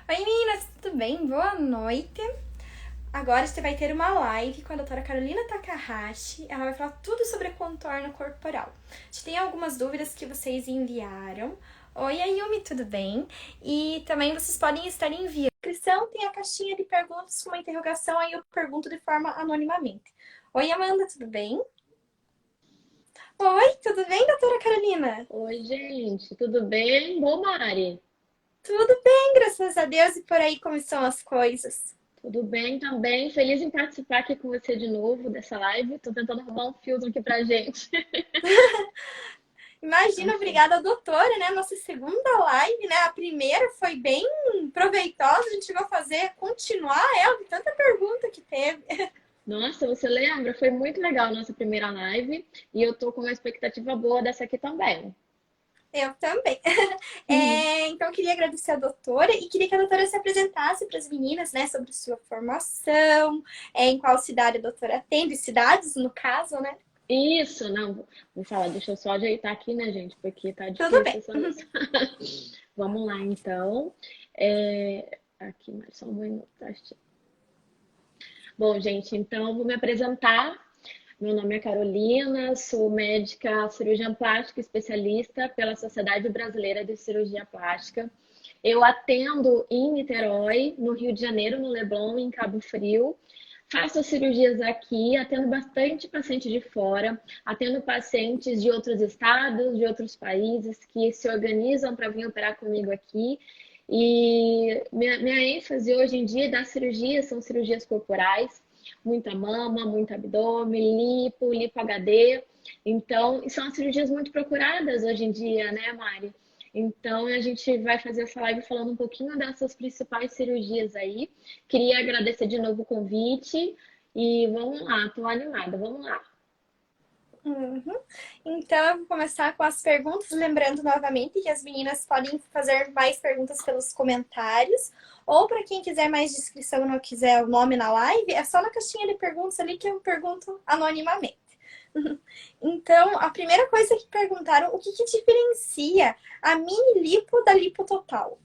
Oi meninas, tudo bem? Boa noite. Agora você vai ter uma live com a doutora Carolina Takahashi. Ela vai falar tudo sobre contorno corporal. A gente tem algumas dúvidas que vocês enviaram. Oi Ayumi, tudo bem? E também vocês podem estar enviando. Na descrição tem a caixinha de perguntas com uma interrogação, aí eu pergunto de forma anonimamente. Oi Amanda, tudo bem? Oi, tudo bem, doutora Carolina? Oi, gente, tudo bem? Bom, Mari? Tudo bem, graças a Deus. E por aí, como estão as coisas? Tudo bem também. Feliz em participar aqui com você de novo dessa live. Tô tentando arrumar um filtro aqui pra gente. Imagina, Assim. obrigada, doutora, né? Nossa segunda live, né? A primeira foi bem proveitosa, a gente chegou a fazer, continuar ela, de tanta pergunta que teve. Nossa, você lembra? Foi muito legal a nossa primeira live e eu tô com uma expectativa boa dessa aqui também. Eu também. Uhum. Então, eu queria agradecer a doutora e queria que a doutora se apresentasse para as meninas, né? Sobre sua formação, em qual cidade a doutora atende, cidades, no caso, né? Isso, não, vou falar, deixa eu só ajeitar aqui, né, gente, porque tá Tudo difícil bem. essa luz. Vamos lá, então. Aqui, mais só um minuto, tá? Bom, gente, então vou me apresentar. Meu nome é Carolina, sou médica cirurgiã plástica especialista pela Sociedade Brasileira de Cirurgia Plástica. Eu atendo em Niterói, no Rio de Janeiro, no Leblon, em Cabo Frio. Faço as cirurgias aqui, atendo bastante paciente de fora, atendo pacientes de outros estados, de outros países que se organizam para vir operar comigo aqui. E minha ênfase hoje em dia das cirurgias são cirurgias corporais, muita mama, muito abdômen, lipo HD. Então, são as cirurgias muito procuradas hoje em dia, né, Mari? Então, a gente vai fazer essa live falando um pouquinho dessas principais cirurgias aí. Queria agradecer de novo o convite e vamos lá, tô animada, vamos lá. Uhum. Então, eu vou começar com as perguntas, lembrando novamente que as meninas podem fazer mais perguntas pelos comentários, ou para quem quiser mais descrição e não quiser o nome na live, é só na caixinha de perguntas ali que eu pergunto anonimamente. Então, a primeira coisa que perguntaram, o que que diferencia a mini lipo da lipo total?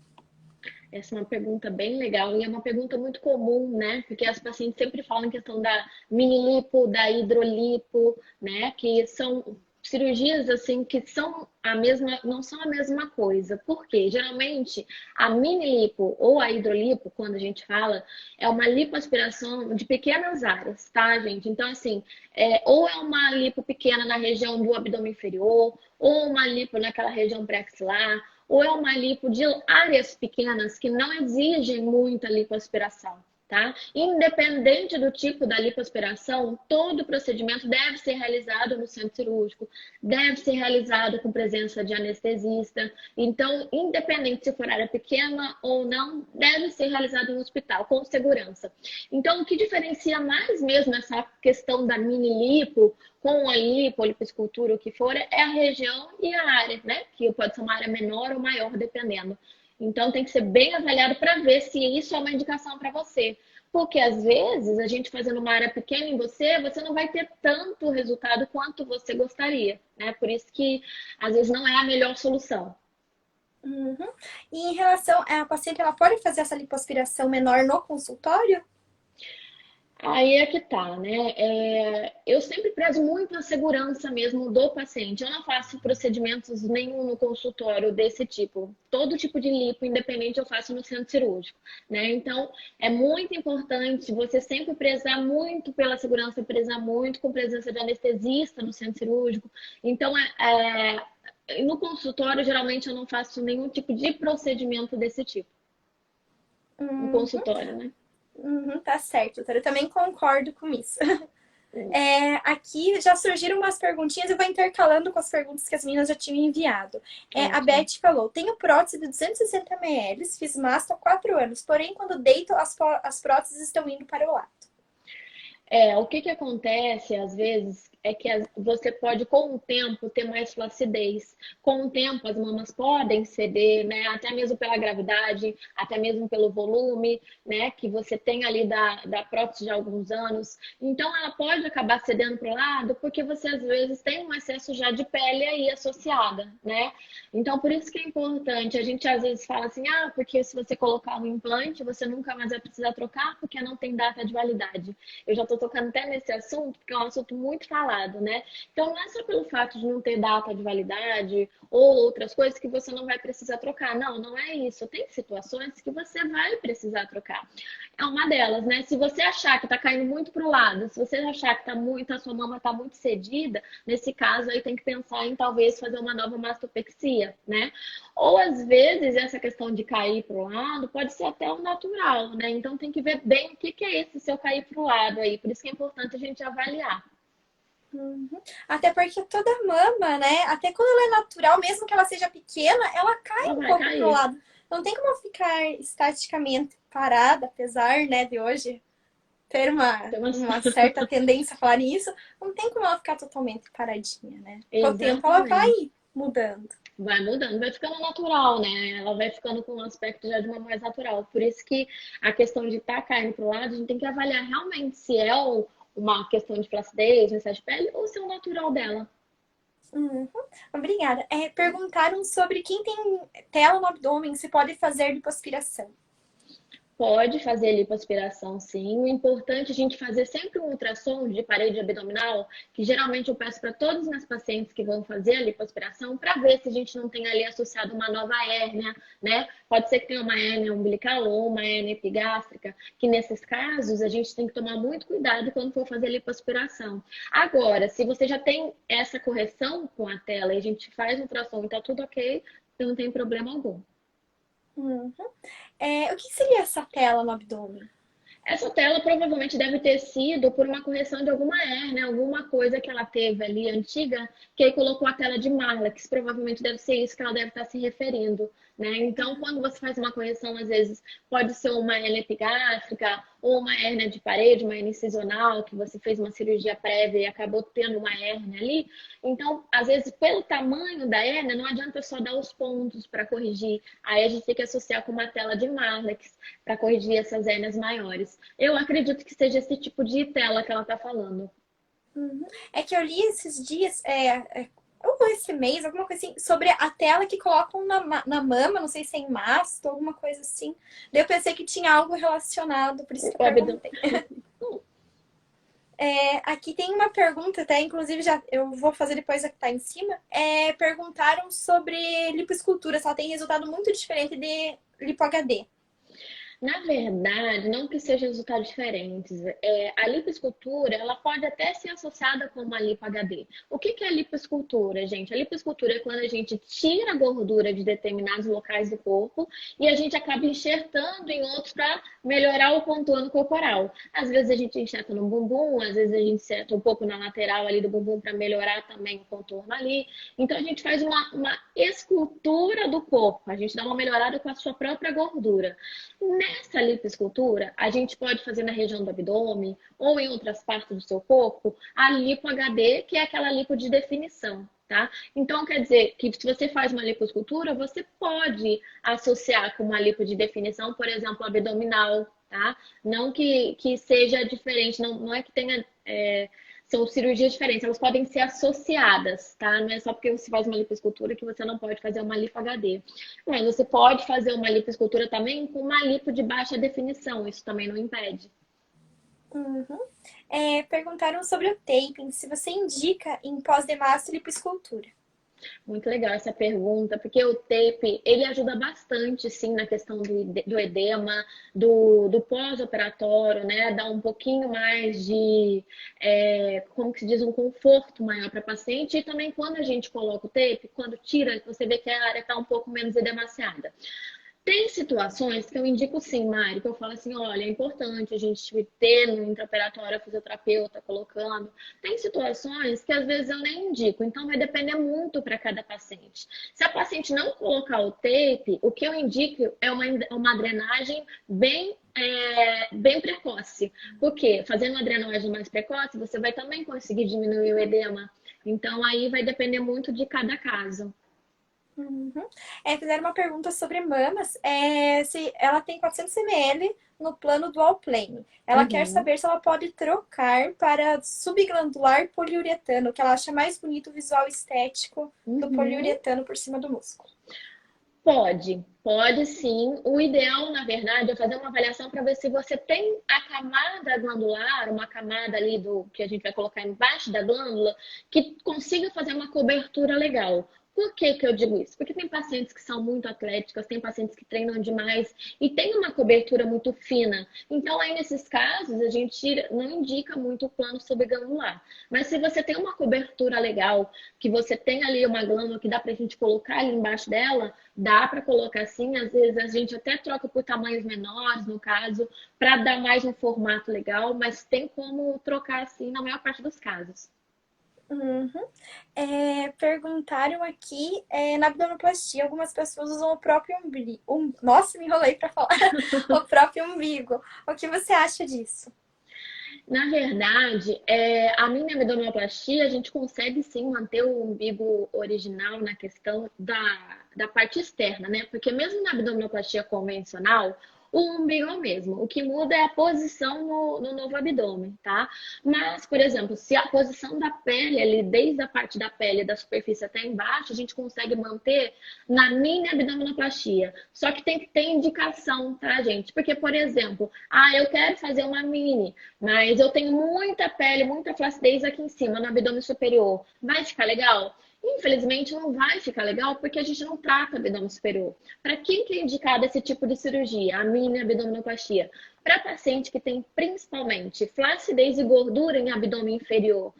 Essa é uma pergunta bem legal e é uma pergunta muito comum, né? Porque as pacientes sempre falam em questão da mini lipo, da hidrolipo, né? Que são cirurgias assim que são a mesma, não são a mesma coisa. Por quê? Geralmente a mini lipo ou a hidrolipo, quando a gente fala, é uma lipoaspiração de pequenas áreas, tá, gente? Então, assim, ou é uma lipo pequena na região do abdômen inferior, ou uma lipo naquela região pré-axilar, ou é uma lipo de áreas pequenas que não exigem muita lipoaspiração, tá? Independente do tipo da lipoaspiração, todo o procedimento deve ser realizado no centro cirúrgico, deve ser realizado com presença de anestesista. Então, independente se for área pequena ou não, deve ser realizado no hospital, com segurança. Então, o que diferencia mais mesmo essa questão da mini lipo com a lipo, lipoescultura, o que for, é a região e a área, né? Que pode ser uma área menor ou maior, dependendo. Então tem que ser bem avaliado para ver se isso é uma indicação para você. Porque às vezes a gente fazendo uma área pequena em você, você não vai ter tanto resultado quanto você gostaria, né? Por isso que às vezes não é a melhor solução. Uhum. E em relação à paciente, ela pode fazer essa lipoaspiração menor no consultório? Aí é que tá, né? Eu sempre prezo muito a segurança mesmo do paciente. Eu não faço procedimentos nenhum no consultório desse tipo. Todo tipo de lipo, independente, eu faço no centro cirúrgico, né? Então, é muito importante você sempre prezar muito pela segurança, prezar muito com presença de anestesista no centro cirúrgico. Então, no consultório, geralmente, eu não faço nenhum tipo de procedimento desse tipo. No Uhum. consultório, né? Uhum, tá certo, doutora. Eu também concordo com isso. Aqui já surgiram umas perguntinhas, eu vou intercalando com as perguntas que as meninas já tinham enviado. A Ótimo. Beth falou: tenho prótese de 260 ml, fiz masto há 4 anos, porém, quando deito, as próteses estão indo para o lado. O que que acontece às vezes? é que você pode, com o tempo, ter mais flacidez. Com o tempo, as mamas podem ceder, né? Até mesmo pela gravidade, até mesmo pelo volume, né? Que você tem ali da prótese de alguns anos. Então, ela pode acabar cedendo para o lado, porque você, às vezes, tem um excesso já de pele aí associada, né? Então, por isso que é importante. A gente, às vezes, fala assim, ah, porque se você colocar um implante, você nunca mais vai precisar trocar, porque não tem data de validade. Eu já estou tocando até nesse assunto, porque é um assunto muito falado, né? Então, não é só pelo fato de não ter data de validade ou outras coisas que você não vai precisar trocar. Não, não é isso. Tem situações que você vai precisar trocar. É uma delas, né? Se você achar que está caindo muito para o lado, se você achar que tá muito, a sua mama está muito cedida, nesse caso aí tem que pensar em talvez fazer uma nova mastopexia, né? Ou às vezes essa questão de cair para o lado pode ser até o natural, né? Então tem que ver bem o que que é esse seu cair para o lado aí. Por isso que é importante a gente avaliar. Uhum. Até porque toda mama, né? Até quando ela é natural, mesmo que ela seja pequena, ela cai Ela um vai pouco pro cair. lado. Não tem como ficar estaticamente parada, apesar, né, de hoje ter Tem uma... uma certa tendência a falar nisso, não tem como ela ficar totalmente paradinha, né? Com o tempo ela Exatamente. vai mudando. Vai mudando, vai ficando natural, né? Ela vai ficando com um aspecto já de uma mais natural. Por isso que a questão de estar caindo para o lado, a gente tem que avaliar realmente se é uma questão de flacidez, de excesso de pele, ou se é o natural dela. Uhum. Obrigada. Perguntaram sobre quem tem tela no abdômen, se pode fazer lipoaspiração. Pode fazer lipoaspiração, sim. O importante é a gente fazer sempre um ultrassom de parede abdominal, que geralmente eu peço para todos os meus pacientes que vão fazer a lipoaspiração, para ver se a gente não tem ali associado uma nova hérnia, né? Pode ser que tenha uma hérnia umbilical ou uma hérnia epigástrica, que nesses casos a gente tem que tomar muito cuidado quando for fazer a lipoaspiração. Agora, se você já tem essa correção com a tela e a gente faz o ultrassom e tá tudo ok, não tem problema algum. Uhum. O que seria essa tela no abdômen? Essa tela provavelmente deve ter sido por uma correção de alguma hérnia, alguma coisa que ela teve ali antiga, que aí colocou a tela de Marlax. Provavelmente deve ser isso que ela deve estar se referindo, né? Então, quando você faz uma correção, às vezes pode ser uma hérnia epigástrica ou uma hérnia de parede, uma hérnia incisional, que você fez uma cirurgia prévia e acabou tendo uma hérnia ali. Então, às vezes, pelo tamanho da hérnia, não adianta só dar os pontos para corrigir. Aí a gente tem que associar com uma tela de Marlax para corrigir essas hérnias maiores. Eu acredito que seja esse tipo de tela que ela está falando. Uhum. É que eu li esses dias, ou esse mês, alguma coisa assim, sobre a tela que colocam na mama, não sei se é em masto, alguma coisa assim. Daí eu pensei que tinha algo relacionado, por isso que eu O abdômen. perguntei. Aqui tem uma pergunta, até inclusive já eu vou fazer depois a que tá em cima. Perguntaram sobre lipoescultura, se ela tem resultado muito diferente de lipo HD. Na verdade, não que sejam resultados diferentes. A lipoescultura, ela pode até ser associada com uma lipo HD. O que que é a lipoescultura, gente? A lipoescultura é quando a gente tira a gordura de determinados locais do corpo e a gente acaba enxertando em outros para melhorar o contorno corporal. Às vezes a gente enxerta no bumbum, às vezes a gente enxerta um pouco na lateral ali do bumbum para melhorar também o contorno ali. Então a gente faz uma escultura do corpo, a gente dá uma melhorada com a sua própria gordura. Nessa lipoescultura, a gente pode fazer na região do abdômen ou em outras partes do seu corpo a lipo HD, que é aquela lipo de definição, tá? Então, quer dizer que se você faz uma lipoescultura, você pode associar com uma lipo de definição, por exemplo, abdominal, tá? Não que seja diferente, não é que tenha... são cirurgias diferentes, elas podem ser associadas, tá? Não é só porque você faz uma lipoescultura que você não pode fazer uma lipo HD. Mas você pode fazer uma lipoescultura também com uma lipo de baixa definição, isso também não impede. Uhum. Perguntaram sobre o taping, se você indica em pós-demasto lipoescultura. Muito legal essa pergunta, porque o tape, ele ajuda bastante, sim, na questão do edema, do pós-operatório, né? Dá um pouquinho mais de, como que se diz, um conforto maior para a paciente. E também quando a gente coloca o tape, quando tira, você vê que a área está um pouco menos edemaciada. Tem situações que eu indico sim, Mari, que eu falo assim, olha, é importante a gente ter no intraoperatório a fisioterapeuta colocando. Tem situações que às vezes eu nem indico, então vai depender muito para cada paciente. Se a paciente não colocar o tape, o que eu indico é uma drenagem bem precoce. Porque fazendo uma drenagem mais precoce, você vai também conseguir diminuir o edema. Então aí vai depender muito de cada caso. Uhum. Fizeram uma pergunta sobre mamas. Se ela tem 400 ml no plano Dual Plane. Ela quer Uhum. saber se ela pode trocar para subglandular poliuretano, que ela acha mais bonito o visual estético do Uhum. poliuretano por cima do músculo. Pode sim. O ideal, na verdade, é fazer uma avaliação para ver se você tem a camada glandular, uma camada ali do que a gente vai colocar embaixo da glândula, que consiga fazer uma cobertura legal. Por que que eu digo isso? Porque tem pacientes que são muito atléticas, tem pacientes que treinam demais e tem uma cobertura muito fina. Então, aí nesses casos, a gente não indica muito o plano subglandular. Mas se você tem uma cobertura legal, que você tem ali uma glândula que dá pra gente colocar ali embaixo dela, dá para colocar assim, às vezes a gente até troca por tamanhos menores, no caso, para dar mais um formato legal, mas tem como trocar assim na maior parte dos casos. Uhum. Perguntaram aqui, na abdominoplastia, algumas pessoas usam o próprio umbigo. Nossa, me enrolei para falar. O próprio umbigo. O que você acha disso? Na verdade, a minha abdominoplastia, a gente consegue sim manter o umbigo original na questão da parte externa, né? Porque mesmo na abdominoplastia convencional, o umbigo é o mesmo. O que muda é a posição no novo abdômen, tá? Mas, por exemplo, se a posição da pele ali, desde a parte da pele da superfície até embaixo, a gente consegue manter na mini abdominoplastia. Só que tem que ter indicação, tá, gente? Porque, por exemplo, eu quero fazer uma mini, mas eu tenho muita pele, muita flacidez aqui em cima, no abdômen superior. Vai ficar legal? Infelizmente não vai ficar legal porque a gente não trata abdômen superior. Para quem que é indicado esse tipo de cirurgia, a mini abdominoplastia? Para paciente que tem principalmente flacidez e gordura em abdômen inferior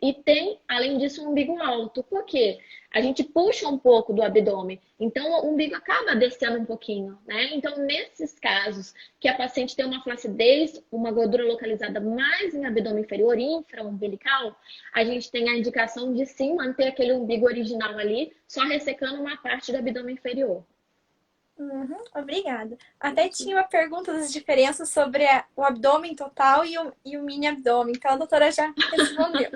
e tem, além disso, um umbigo alto. Por quê? A gente puxa um pouco do abdômen, então o umbigo acaba descendo um pouquinho, né? Então, nesses casos que a paciente tem uma flacidez, uma gordura localizada mais em abdômen inferior, infraumbilical, a gente tem a indicação de sim manter aquele umbigo original ali, só ressecando uma parte do abdômen inferior. Uhum, obrigada. Até tinha uma pergunta das diferenças sobre o abdômen total e o mini abdômen, então a doutora já respondeu.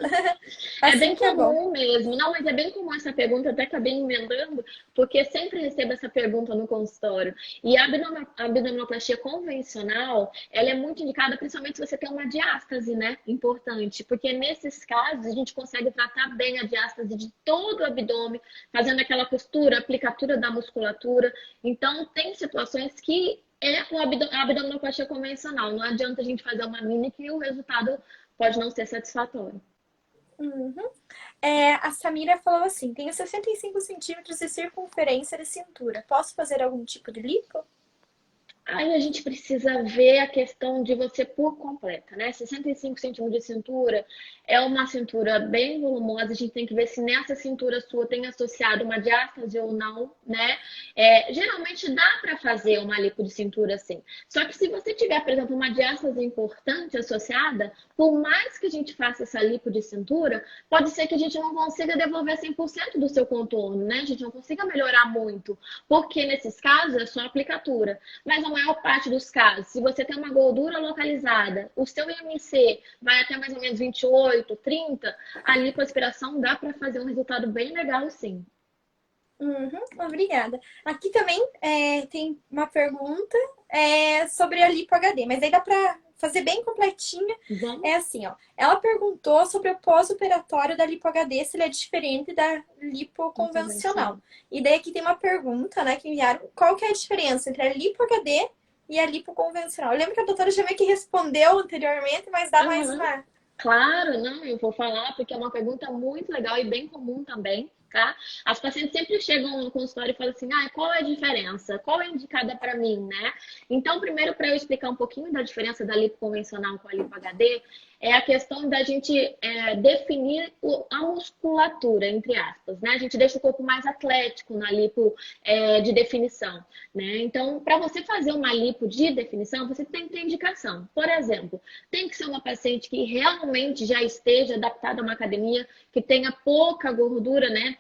É Assim bem que é bom. comum mesmo. Não, mas é bem comum essa pergunta, até acabei emendando, porque sempre recebo essa pergunta no consultório. E a abdominoplastia convencional, ela é muito indicada, principalmente se você tem uma diástase, né? Importante, porque nesses casos a gente consegue tratar bem a diástase de todo o abdômen, fazendo aquela costura, aplicatura da musculatura. Então, tem situações que a abdominoplastia convencional. Não adianta a gente fazer uma mini que o resultado pode não ser satisfatório. Uhum. A Samira falou assim: tenho 65 centímetros de circunferência de cintura. Posso fazer algum tipo de lipo? Aí a gente precisa ver a questão de você por completa, né? 65 centímetros de cintura é uma cintura bem volumosa. A gente tem que ver se nessa cintura sua tem associado uma diástase ou não, né? Geralmente dá para fazer uma lipo de cintura assim. Só que se você tiver, por exemplo, uma diástase importante associada, por mais que a gente faça essa lipo de cintura, pode ser que a gente não consiga devolver 100% do seu contorno, né? A gente não consiga melhorar muito, porque nesses casos é só aplicatura. Mas a maior parte dos casos, se você tem uma gordura localizada, o seu IMC vai até mais ou menos 28, 30, a lipoaspiração dá para fazer um resultado bem legal, sim. Uhum, obrigada. Aqui também tem uma pergunta sobre a Lipo HD, mas aí dá para fazer bem completinha. Vamos? É assim, ó. Ela perguntou sobre o pós-operatório da Lipo HD, se ele é diferente da lipo convencional. Convencional. E daí aqui tem uma pergunta, né, que enviaram. Qual que é a diferença entre a Lipo HD e a lipo convencional? Eu lembro que a doutora já meio que respondeu anteriormente, mas dá mais Aham. uma... Claro, não, eu vou falar porque é uma pergunta muito legal e bem comum também, tá? As pacientes sempre chegam no consultório e falam assim, qual é a diferença? Qual é indicada para mim, né? Então, primeiro, para eu explicar um pouquinho da diferença da lipo convencional com a lipo HD, é a questão da gente definir a musculatura, entre aspas, né? A gente deixa o corpo mais atlético na lipo de definição, né? Então, para você fazer uma lipo de definição, você tem que ter indicação. Por exemplo, tem que ser uma paciente que realmente já esteja adaptada a uma academia, que tenha pouca gordura, né?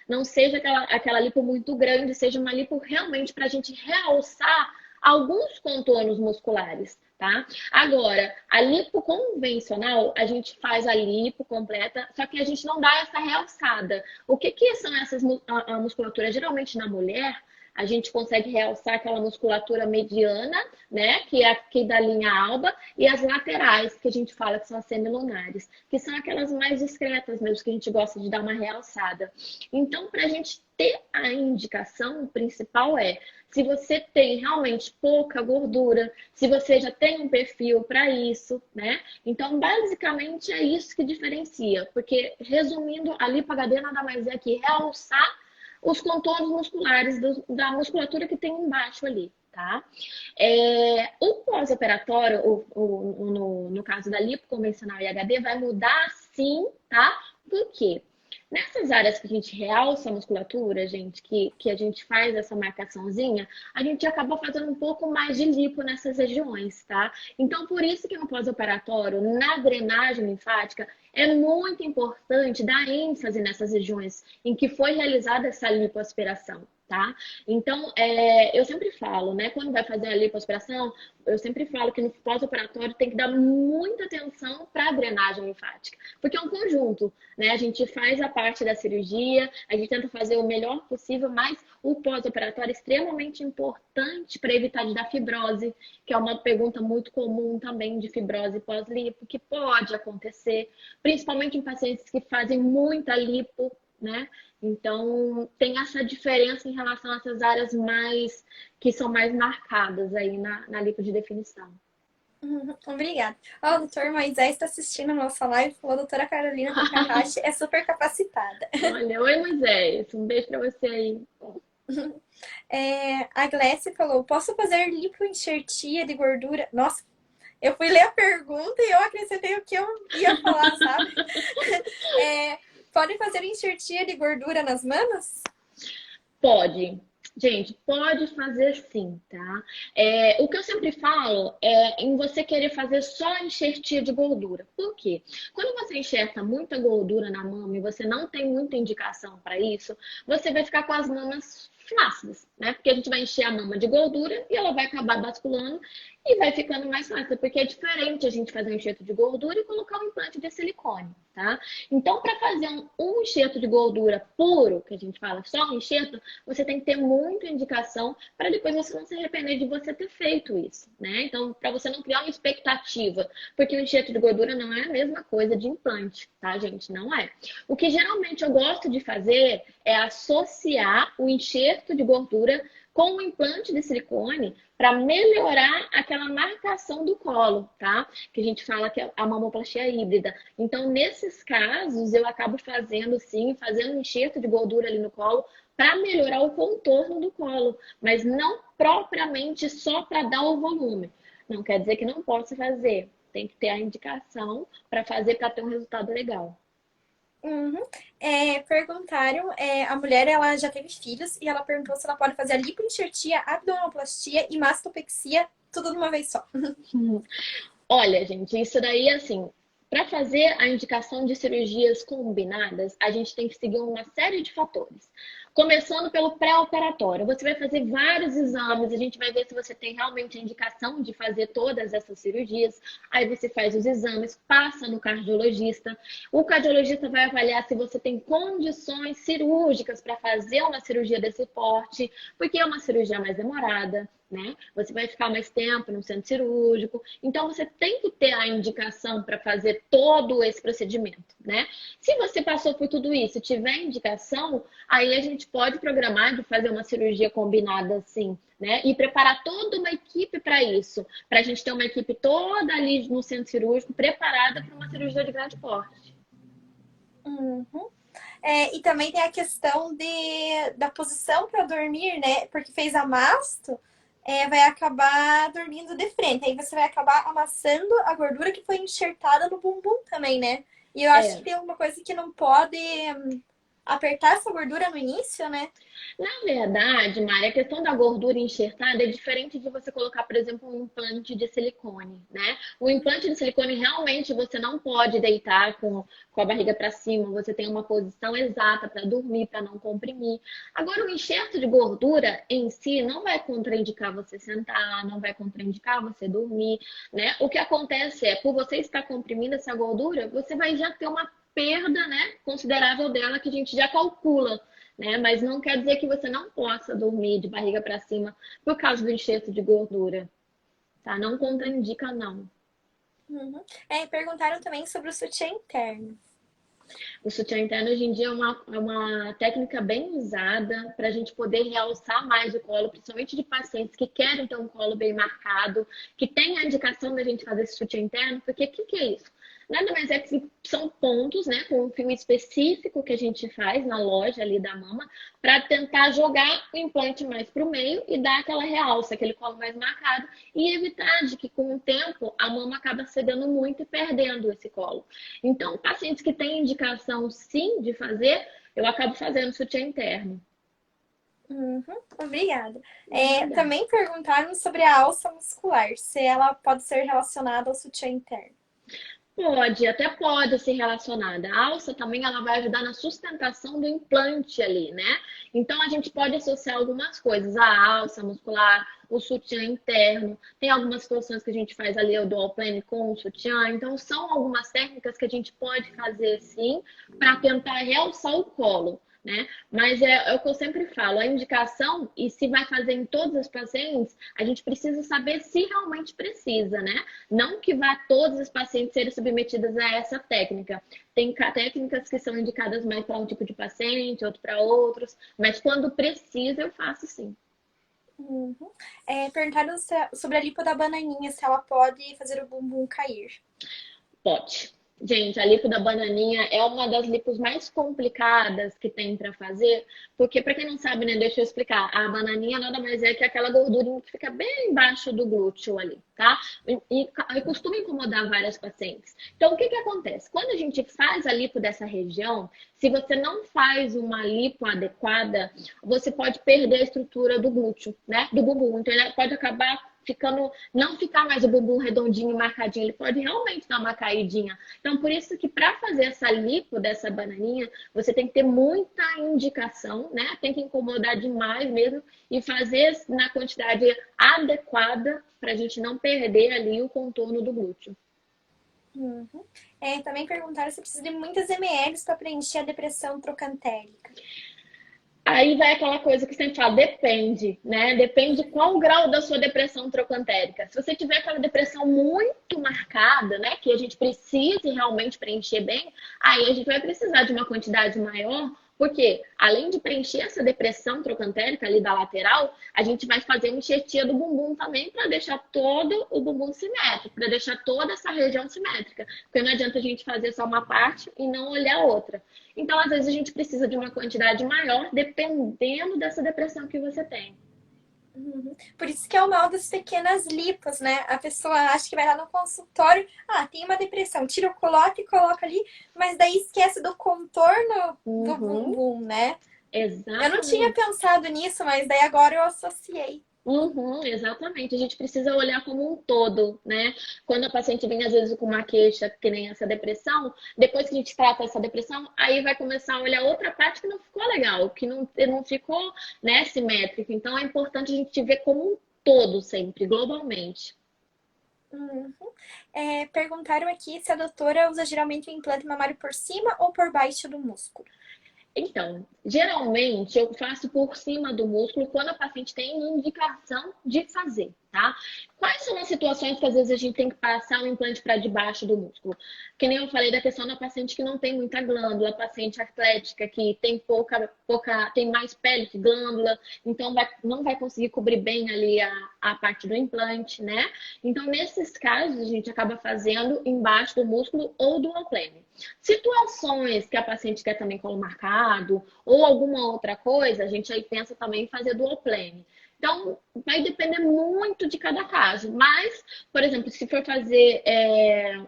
Não seja aquela lipo muito grande, seja uma lipo realmente para a gente realçar alguns contornos musculares, tá? Agora, a lipo convencional, a gente faz a lipo completa, só que a gente não dá essa realçada. O que são essas a musculatura? Geralmente na mulher, a gente consegue realçar aquela musculatura mediana, né? Que é aqui da linha alba, e as laterais, que a gente fala que são as semilunares, que são aquelas mais discretas mesmo, que a gente gosta de dar uma realçada. Então, para a gente ter a indicação principal se você tem realmente pouca gordura, se você já tem um perfil para isso, né? Então, basicamente é isso que diferencia, porque resumindo, a lipo HD nada mais é que realçar os contornos musculares da musculatura que tem embaixo ali, tá? O pós-operatório, no caso da lipo convencional e HD, vai mudar sim, tá? Por quê? Nessas áreas que a gente realça a musculatura, gente, que a gente faz essa marcaçãozinha, a gente acaba fazendo um pouco mais de lipo nessas regiões, tá? Então, por isso que no pós-operatório, na drenagem linfática, é muito importante dar ênfase nessas regiões em que foi realizada essa lipoaspiração, tá? Então, eu sempre falo, né? Quando vai fazer a lipoaspiração, eu sempre falo que no pós-operatório tem que dar muita atenção para a drenagem linfática, porque é um conjunto, né? A gente faz a parte da cirurgia, a gente tenta fazer o melhor possível, mas o pós-operatório é extremamente importante para evitar de dar fibrose, que é uma pergunta muito comum também de fibrose pós-lipo, que pode acontecer, principalmente em pacientes que fazem muita lipo, né? Então, tem essa diferença em relação a essas áreas que são mais marcadas aí na lipo de definição. Obrigada. Ó, o doutor Moisés está assistindo a nossa live e falou: a doutora Carolina Takahashi é super capacitada. Olha, oi Moisés, um beijo para você aí. A Glécia falou: posso fazer lipoenxertia de gordura? Nossa, eu fui ler a pergunta e eu acrescentei o que eu ia falar, sabe? Pode fazer enxertia de gordura nas mamas? Pode. Gente, pode fazer sim, tá? O que eu sempre falo é em você querer fazer só enxertia de gordura. Por quê? Quando você enxerta muita gordura na mama e você não tem muita indicação para isso, você vai ficar com as mamas flácidas, né? Porque a gente vai encher a mama de gordura e ela vai acabar basculando e vai ficando mais flácida, porque é diferente a gente fazer um enxerto de gordura e colocar um implante de silicone, tá? Então, para fazer um enxerto de gordura puro, que a gente fala só um enxerto, você tem que ter muita indicação para depois você não se arrepender de você ter feito isso, né? Então, para você não criar uma expectativa, porque o enxerto de gordura não é a mesma coisa de implante, tá, gente? Não é. O que geralmente eu gosto de fazer é associar o enxerto de gordura com o implante de silicone para melhorar aquela marcação do colo, tá? Que a gente fala que é a mamoplastia híbrida. Então, nesses casos, eu acabo fazendo um enxerto de gordura ali no colo para melhorar o contorno do colo, mas não propriamente só para dar o volume. Não quer dizer que não possa fazer. Tem que ter a indicação para fazer para ter um resultado legal. Perguntaram, a mulher ela já teve filhos e ela perguntou se ela pode fazer a lipoenxertia, abdominoplastia e mastopexia tudo de uma vez só. Olha, gente, isso daí, assim, para fazer a indicação de cirurgias combinadas, a gente tem que seguir uma série de fatores. Começando pelo pré-operatório, você vai fazer vários exames, a gente vai ver se você tem realmente a indicação de fazer todas essas cirurgias. Aí você faz os exames, passa no cardiologista. O cardiologista vai avaliar se você tem condições cirúrgicas para fazer uma cirurgia desse porte, porque é uma cirurgia mais demorada, né? Você vai ficar mais tempo no centro cirúrgico. Então, você tem que ter a indicação para fazer todo esse procedimento, né? Se você passou por tudo isso e tiver indicação, aí a gente pode programar de fazer uma cirurgia combinada assim, né? E preparar toda uma equipe para isso, para a gente ter uma equipe toda ali no centro cirúrgico preparada para uma cirurgia de grande porte. E também tem a questão da posição para dormir, né? Porque fez a masto, vai acabar dormindo de frente. Aí você vai acabar amassando a gordura que foi enxertada no bumbum também, né? E eu acho que É. tem uma coisa que não pode apertar essa gordura no início, né? Na verdade, Mari, a questão da gordura enxertada é diferente de você colocar, por exemplo, um implante de silicone, né? O implante de silicone realmente você não pode deitar com a barriga para cima, você tem uma posição exata para dormir, para não comprimir. Agora, o enxerto de gordura em si não vai contraindicar você sentar, não vai contraindicar você dormir, né? O que acontece é, por você estar comprimindo essa gordura, você vai já ter uma perda, né, considerável dela que a gente já calcula, né? Mas não quer dizer que você não possa dormir de barriga para cima por causa do enxerto de gordura, tá? Não contraindica, não. Uhum. Perguntaram também sobre o sutiã interno. O sutiã interno hoje em dia é uma técnica bem usada para a gente poder realçar mais o colo, principalmente de pacientes que querem ter um colo bem marcado, que tem a indicação da gente fazer esse sutiã interno, porque o que é isso? Nada mais é que são pontos, né, com um fio específico que a gente faz na loja ali da mama, para tentar jogar o implante mais para o meio e dar aquela realça, aquele colo mais marcado, e evitar de que com o tempo a mama acaba cedendo muito e perdendo esse colo. Então, pacientes que têm indicação sim de fazer, eu acabo fazendo sutiã interno. Uhum. Obrigada. Nada. Também perguntaram sobre a alça muscular, se ela pode ser relacionada ao sutiã interno. Pode, até pode ser relacionada. A alça também ela vai ajudar na sustentação do implante ali, né? Então a gente pode associar algumas coisas, a alça muscular, o sutiã interno. Tem algumas situações que a gente faz ali o dual plane com o sutiã. Então são algumas técnicas que a gente pode fazer sim para tentar realçar o colo. Né? Mas é o que eu sempre falo, a indicação, e se vai fazer em todos os pacientes, a gente precisa saber se realmente precisa, né? Não que vá todos os pacientes serem submetidos a essa técnica. Tem técnicas que são indicadas mais para um tipo de paciente, outro para outros, mas quando precisa, eu faço sim. Uhum. Perguntaram sobre a lipo da bananinha, se ela pode fazer o bumbum cair. Pode. Gente, a lipo da bananinha é uma das lipos mais complicadas que tem para fazer, porque para quem não sabe, né, deixa eu explicar. A bananinha nada mais é que aquela gordurinha que fica bem embaixo do glúteo ali, tá? E costuma incomodar várias pacientes. Então, o que que acontece? Quando a gente faz a lipo dessa região, se você não faz uma lipo adequada, você pode perder a estrutura do glúteo, né? Do bumbum. Então, ele pode acabar ficando, não ficar mais o bumbum redondinho e marcadinho, ele pode realmente dar uma caidinha. Então, por isso que para fazer essa lipo dessa bananinha, você tem que ter muita indicação, né? Tem que incomodar demais mesmo e fazer na quantidade adequada para a gente não perder ali o contorno do glúteo. Uhum. Também perguntaram se precisa de muitas ml para preencher a depressão trocantérica. Aí vai aquela coisa que sempre fala, depende, né? Depende qual o grau da sua depressão trocantérica. Se você tiver aquela depressão muito marcada, né, que a gente precise realmente preencher bem, aí a gente vai precisar de uma quantidade maior, porque além de preencher essa depressão trocantérica ali da lateral, a gente vai fazer uma enxertia do bumbum também para deixar todo o bumbum simétrico, para deixar toda essa região simétrica. Porque não adianta a gente fazer só uma parte e não olhar a outra. Então, às vezes, a gente precisa de uma quantidade maior, dependendo dessa depressão que você tem. Uhum. Por isso que é o mal das pequenas lipas, né? A pessoa acha que vai lá no consultório, tem uma depressão, tira o colote e coloca ali, mas daí esquece do contorno do Uhum, bumbum, né? Eu não tinha exatamente. pensado nisso, mas daí agora eu associei. Uhum, exatamente. A gente precisa olhar como um todo, né? Quando a paciente vem, às vezes, com uma queixa, que nem essa depressão, depois que a gente trata essa depressão, aí vai começar a olhar outra parte que não ficou legal, que não ficou, né, simétrico. Então, é importante a gente ver como um todo sempre, globalmente. Uhum. Perguntaram aqui se a doutora usa geralmente o implante mamário por cima ou por baixo do músculo. Então, geralmente eu faço por cima do músculo quando a paciente tem indicação de fazer, tá? Quais são as situações que às vezes a gente tem que passar o implante para debaixo do músculo? Que nem eu falei da questão da paciente que não tem muita glândula, paciente atlética que tem tem mais pele que glândula, então não vai conseguir cobrir bem ali a parte do implante, né? Então, nesses casos, a gente acaba fazendo embaixo do músculo ou do plane. Situações que a paciente quer também colo marcado ou alguma outra coisa, a gente aí pensa também em fazer dual plane. Então, vai depender muito de cada caso. Mas, por exemplo, se for fazer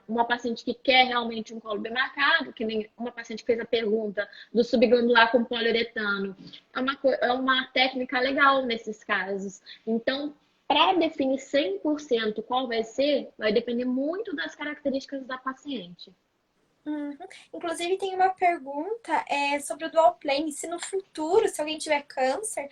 uma paciente que quer realmente um colo bem marcado, que nem uma paciente que fez a pergunta do subglandular com poliuretano, é uma técnica legal nesses casos. Então, para definir 100% qual vai ser, vai depender muito das características da paciente. Uhum. Inclusive, tem uma pergunta sobre o dual plane. Se no futuro, se alguém tiver câncer,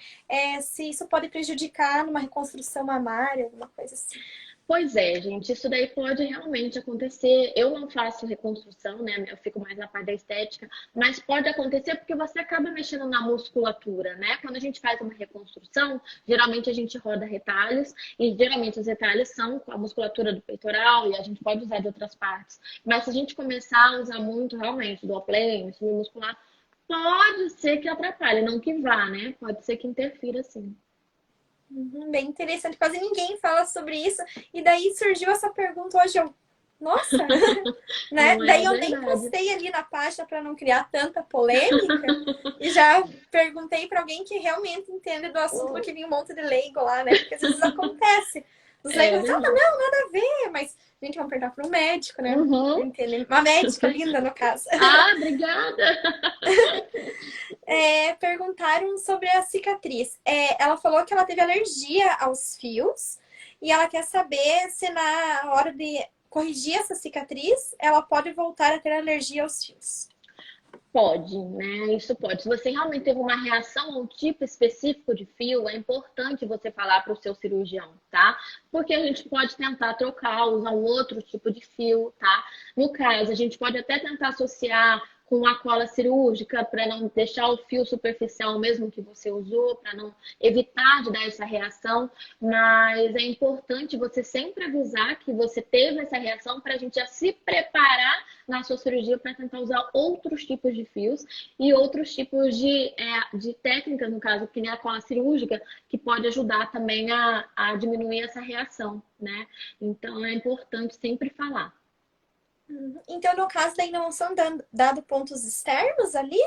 se isso pode prejudicar numa reconstrução mamária, alguma coisa assim. Pois é, gente, isso daí pode realmente acontecer. Eu não faço reconstrução, né? Eu fico mais na parte da estética, mas pode acontecer porque você acaba mexendo na musculatura, né? Quando a gente faz uma reconstrução, geralmente a gente roda retalhos e geralmente os retalhos são com a musculatura do peitoral e a gente pode usar de outras partes. Mas se a gente começar a usar muito realmente do plane, muscular, pode ser que atrapalhe, não que vá, né? Pode ser que interfira sim. Bem interessante. Quase ninguém fala sobre isso. E daí surgiu essa pergunta hoje. Nossa! Né? Não é Daí eu nem verdade. postei ali na página para não criar tanta polêmica. E já perguntei para alguém que realmente entende do assunto, porque vinha um monte de leigo lá, né? Porque às vezes acontece. Os É leigos dizem, verdade. não, nada a ver. Mas, gente, vamos perguntar para um médico, né? Uhum. Entende? Uma médica linda, no caso. Ah, obrigada. Perguntaram sobre a cicatriz. Ela falou que ela teve alergia aos fios e ela quer saber se na hora de corrigir essa cicatriz, ela pode voltar a ter alergia aos fios. Pode, né? Isso pode. Se você realmente teve uma reação a um tipo específico de fio, é importante você falar para o seu cirurgião, tá? Porque a gente pode tentar trocar, usar um outro tipo de fio, tá? No caso, a gente pode até tentar associar com a cola cirúrgica para não deixar o fio superficial mesmo que você usou, para não evitar de dar essa reação, mas é importante você sempre avisar que você teve essa reação para a gente já se preparar na sua cirurgia para tentar usar outros tipos de fios e outros tipos de técnicas, no caso, que nem a cola cirúrgica, que pode ajudar também a diminuir essa reação, né? Então é importante sempre falar. Então, no caso, daí não são dado pontos externos ali?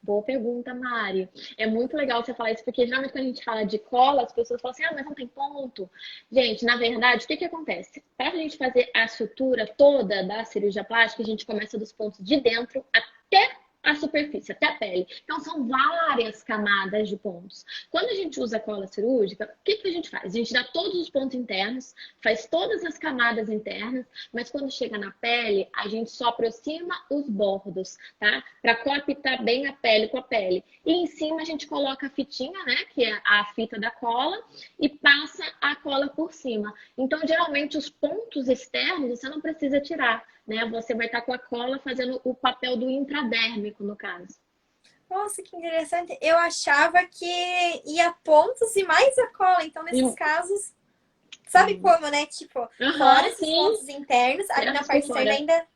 Boa pergunta, Mari. É muito legal você falar isso, porque geralmente quando a gente fala de cola, as pessoas falam assim, ah, mas não tem ponto. Gente, na verdade, o que que acontece? Para a gente fazer a sutura toda da cirurgia plástica, a gente começa dos pontos de dentro até a superfície, até a pele. Então, são várias camadas de pontos. Quando a gente usa a cola cirúrgica, o que que a gente faz? A gente dá todos os pontos internos, faz todas as camadas internas, mas quando chega na pele, a gente só aproxima os bordos, tá? Para coaptar bem a pele com a pele. E em cima a gente coloca a fitinha, né? Que é a fita da cola, e passa a cola por cima. Então, geralmente, os pontos externos você não precisa tirar, né? Você vai estar com a cola fazendo o papel do intradérmico, no caso. Nossa, que interessante. Eu achava que ia pontos e mais a cola. Então, nesses E, casos, sabe como, né? Tipo, fora aham, esses sim, pontos internos, ali na temos por parte externa fora. ainda,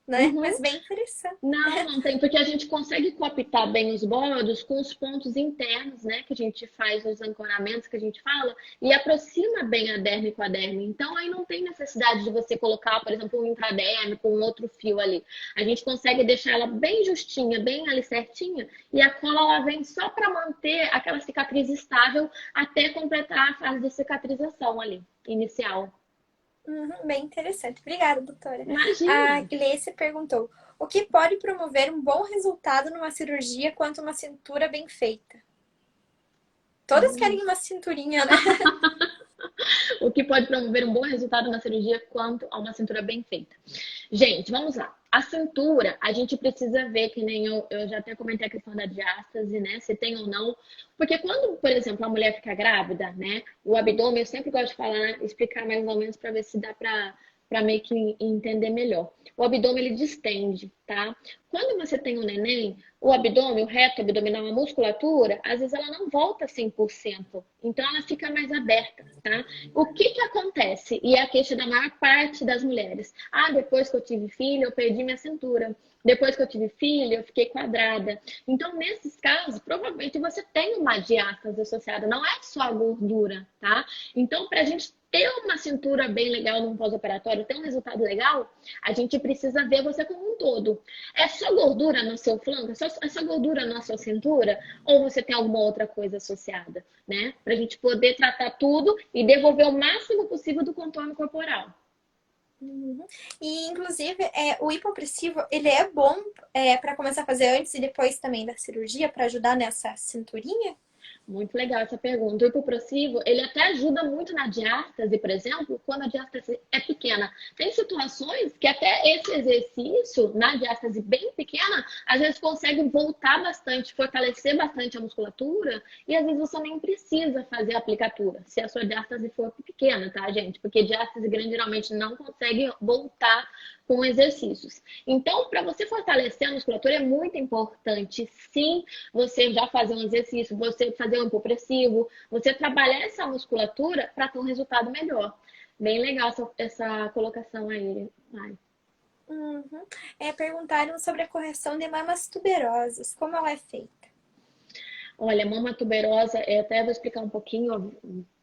né? Uhum. Mas bem interessante. Não, não tem, porque a gente consegue coaptar bem os bordos com os pontos internos, né? Que a gente faz os ancoramentos que a gente fala, e aproxima bem a derme com a derme. Então aí não tem necessidade de você colocar, por exemplo, um intraderme com um outro fio ali. A gente consegue deixar ela bem justinha, bem ali certinha, e a cola ela vem só para manter aquela cicatriz estável até completar a fase de cicatrização ali, inicial. Bem interessante. Obrigada, doutora. A Imagina! Gleice perguntou: o que pode promover um bom resultado numa cirurgia quanto uma cintura bem feita? Todas querem uma cinturinha, né? O que pode promover um bom resultado na cirurgia quanto a uma cintura bem feita. Gente, vamos lá. A cintura, a gente precisa ver, que nem eu já até comentei a questão da diástase, né? Se tem ou não. Porque quando, por exemplo, a mulher fica grávida, né? O abdômen, eu sempre gosto de falar, explicar mais ou menos para ver se dá para meio que entender melhor. O abdômen, ele distende, tá? Quando você tem um neném, o abdômen, o reto abdominal, a musculatura, às vezes ela não volta 100%. Então, ela fica mais aberta, tá? O que que acontece? E é a queixa da maior parte das mulheres. Ah, depois que eu tive filho, eu perdi minha cintura. Depois que eu tive filho, eu fiquei quadrada. Então, nesses casos, provavelmente você tem uma diástase associada. Não é só a gordura, tá? Então, pra gente ter uma cintura bem legal num pós-operatório, ter um resultado legal, a gente precisa ver você como um todo. É só gordura no seu flanco? É só gordura na sua cintura? Ou você tem alguma outra coisa associada, né? Pra gente poder tratar tudo e devolver o máximo possível do contorno corporal. Uhum. E, inclusive, o hipopressivo, ele é bom para começar a fazer antes e depois também da cirurgia, para ajudar nessa cinturinha? Muito legal essa pergunta. O hipopressivo, ele até ajuda muito na diástase, por exemplo, quando a diástase é pequena. Tem situações que até esse exercício, na diástase bem pequena, às vezes consegue voltar bastante, fortalecer bastante a musculatura, e às vezes você nem precisa fazer a aplicatura, se a sua diástase for pequena, tá, gente? Porque diástase grande geralmente não consegue voltar com exercícios. Então, para você fortalecer a musculatura, é muito importante, sim, você já fazer um exercício, você fazer um hipopressivo, você trabalhar essa musculatura para ter um resultado melhor. Bem legal essa colocação aí, Mari. Uhum. Perguntaram sobre a correção de mamas tuberosas, como ela é feita? Olha, mama tuberosa, até vou explicar um pouquinho,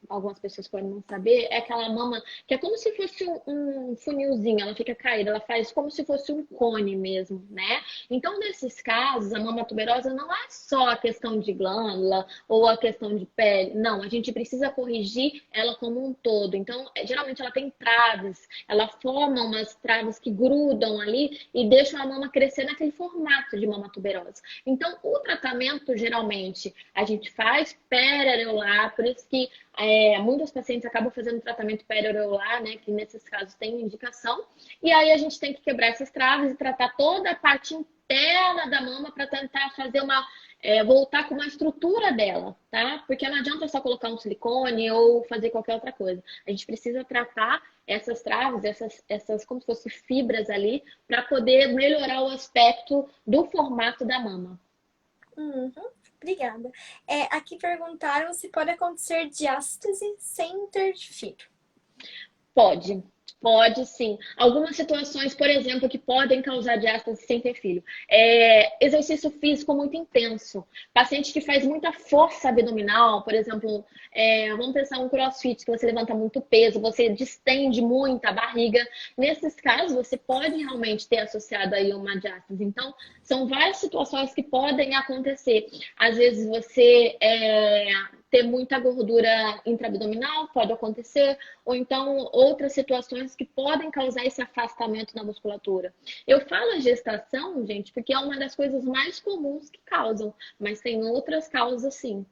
algumas pessoas podem não saber, é aquela mama que é como se fosse um funilzinho, ela fica caída, ela faz como se fosse um cone mesmo, né? Então, nesses casos, a mama tuberosa não é só a questão de glândula ou a questão de pele, não, a gente precisa corrigir ela como um todo. Então, geralmente ela tem traves, ela forma umas traves que grudam ali e deixam a mama crescer naquele formato de mama tuberosa. Então, o tratamento, geralmente, a gente faz periareolar, por isso que muitos pacientes acabam fazendo tratamento periareolar, né, que nesses casos tem indicação, e aí a gente tem que quebrar essas traves e tratar toda a parte interna da mama para tentar fazer voltar com uma estrutura dela, tá? Porque não adianta só colocar um silicone ou fazer qualquer outra coisa. A gente precisa tratar essas traves, essas como se fossem fibras ali, para poder melhorar o aspecto do formato da mama. Uhum. Obrigada. Aqui perguntaram se pode acontecer diástase sem ter filho. Pode, pode sim. Algumas situações, por exemplo, que podem causar diástase sem ter filho. Exercício físico muito intenso. Paciente que faz muita força abdominal, por exemplo, vamos pensar um crossfit, que você levanta muito peso, você distende muito a barriga. Nesses casos, você pode realmente ter associado aí uma diástase. Então, são várias situações que podem acontecer. Às vezes você ter muita gordura intraabdominal, pode acontecer, ou então outras situações que podem causar esse afastamento na musculatura. Eu falo a gestação, gente, porque é uma das coisas mais comuns que causam, mas tem outras causas sim.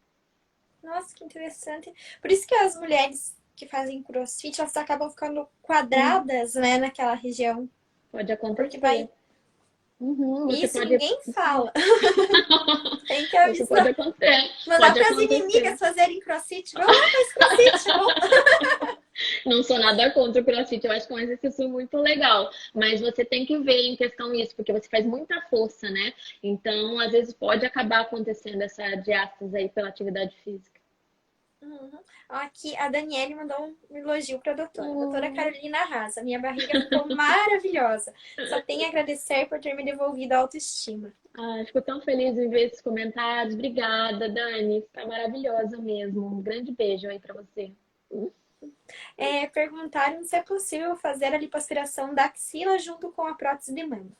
Nossa, que interessante. Por isso que as mulheres que fazem crossfit, elas acabam ficando Hum, quadradas, né, naquela região. Pode Porque vai. acontecer. Uhum, você Isso pode. ninguém fala. Tem que Isso pode avisar. acontecer. Mandar Pode para as acontecer. inimigas fazerem crossfit. Vamos lá, faz crossfit, vamos. Não sou nada contra o CrossFit, eu acho que é um exercício muito legal, mas você tem que ver em questão isso, porque você faz muita força, né? Então, às vezes pode acabar acontecendo essa diástase aí pela atividade física. Uhum. Aqui a Daniele mandou um elogio para a doutora. Doutora Hum. Carolina arrasa. Minha barriga ficou maravilhosa. Só tenho a agradecer por ter me devolvido a autoestima. Ai, fico tão feliz em ver esses comentários. Obrigada, Dani. Tá maravilhosa mesmo. Um grande beijo aí pra você. Perguntaram se é possível fazer a lipoaspiração da axila junto com a prótese de mama.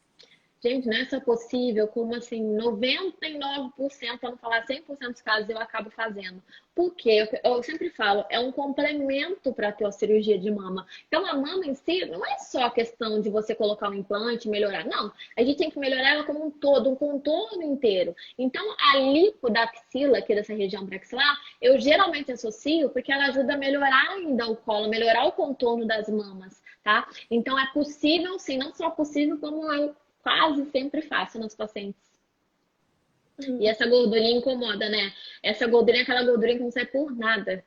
Gente, não é só possível, como assim, 99%, para não falar 100% dos casos, eu acabo fazendo. Por quê? Eu sempre falo, é um complemento para ter a cirurgia de mama. Então, a mama em si não é só a questão de você colocar um implante e melhorar. Não, a gente tem que melhorar ela como um todo, um contorno inteiro. Então, a lipo da axila, aqui dessa região maxilar, eu geralmente associo porque ela ajuda a melhorar ainda o colo, melhorar o contorno das mamas, tá? Então, é possível, sim, não só possível, como eu quase sempre faço nos pacientes. E Hum. essa gordurinha incomoda, né? Essa gordurinha é aquela gordurinha que não sai por nada.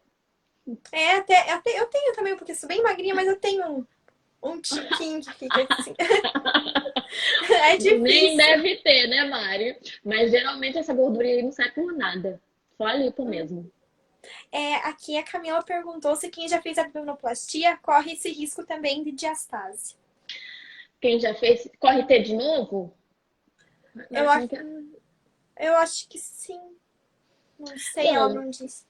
Até eu tenho também, porque sou bem magrinha, mas eu tenho um tiquinho que fica assim. É Nem difícil. deve ter, né, Mari? Mas geralmente essa gordurinha aí não sai por nada. Só a lipo mesmo. Aqui a Camila perguntou se quem já fez abdominoplastia corre esse risco também de diastase. Quem já fez, corre ter de novo? Eu Não, acho, como que é? eu acho que sim. Não sei, ela Bom, não disse.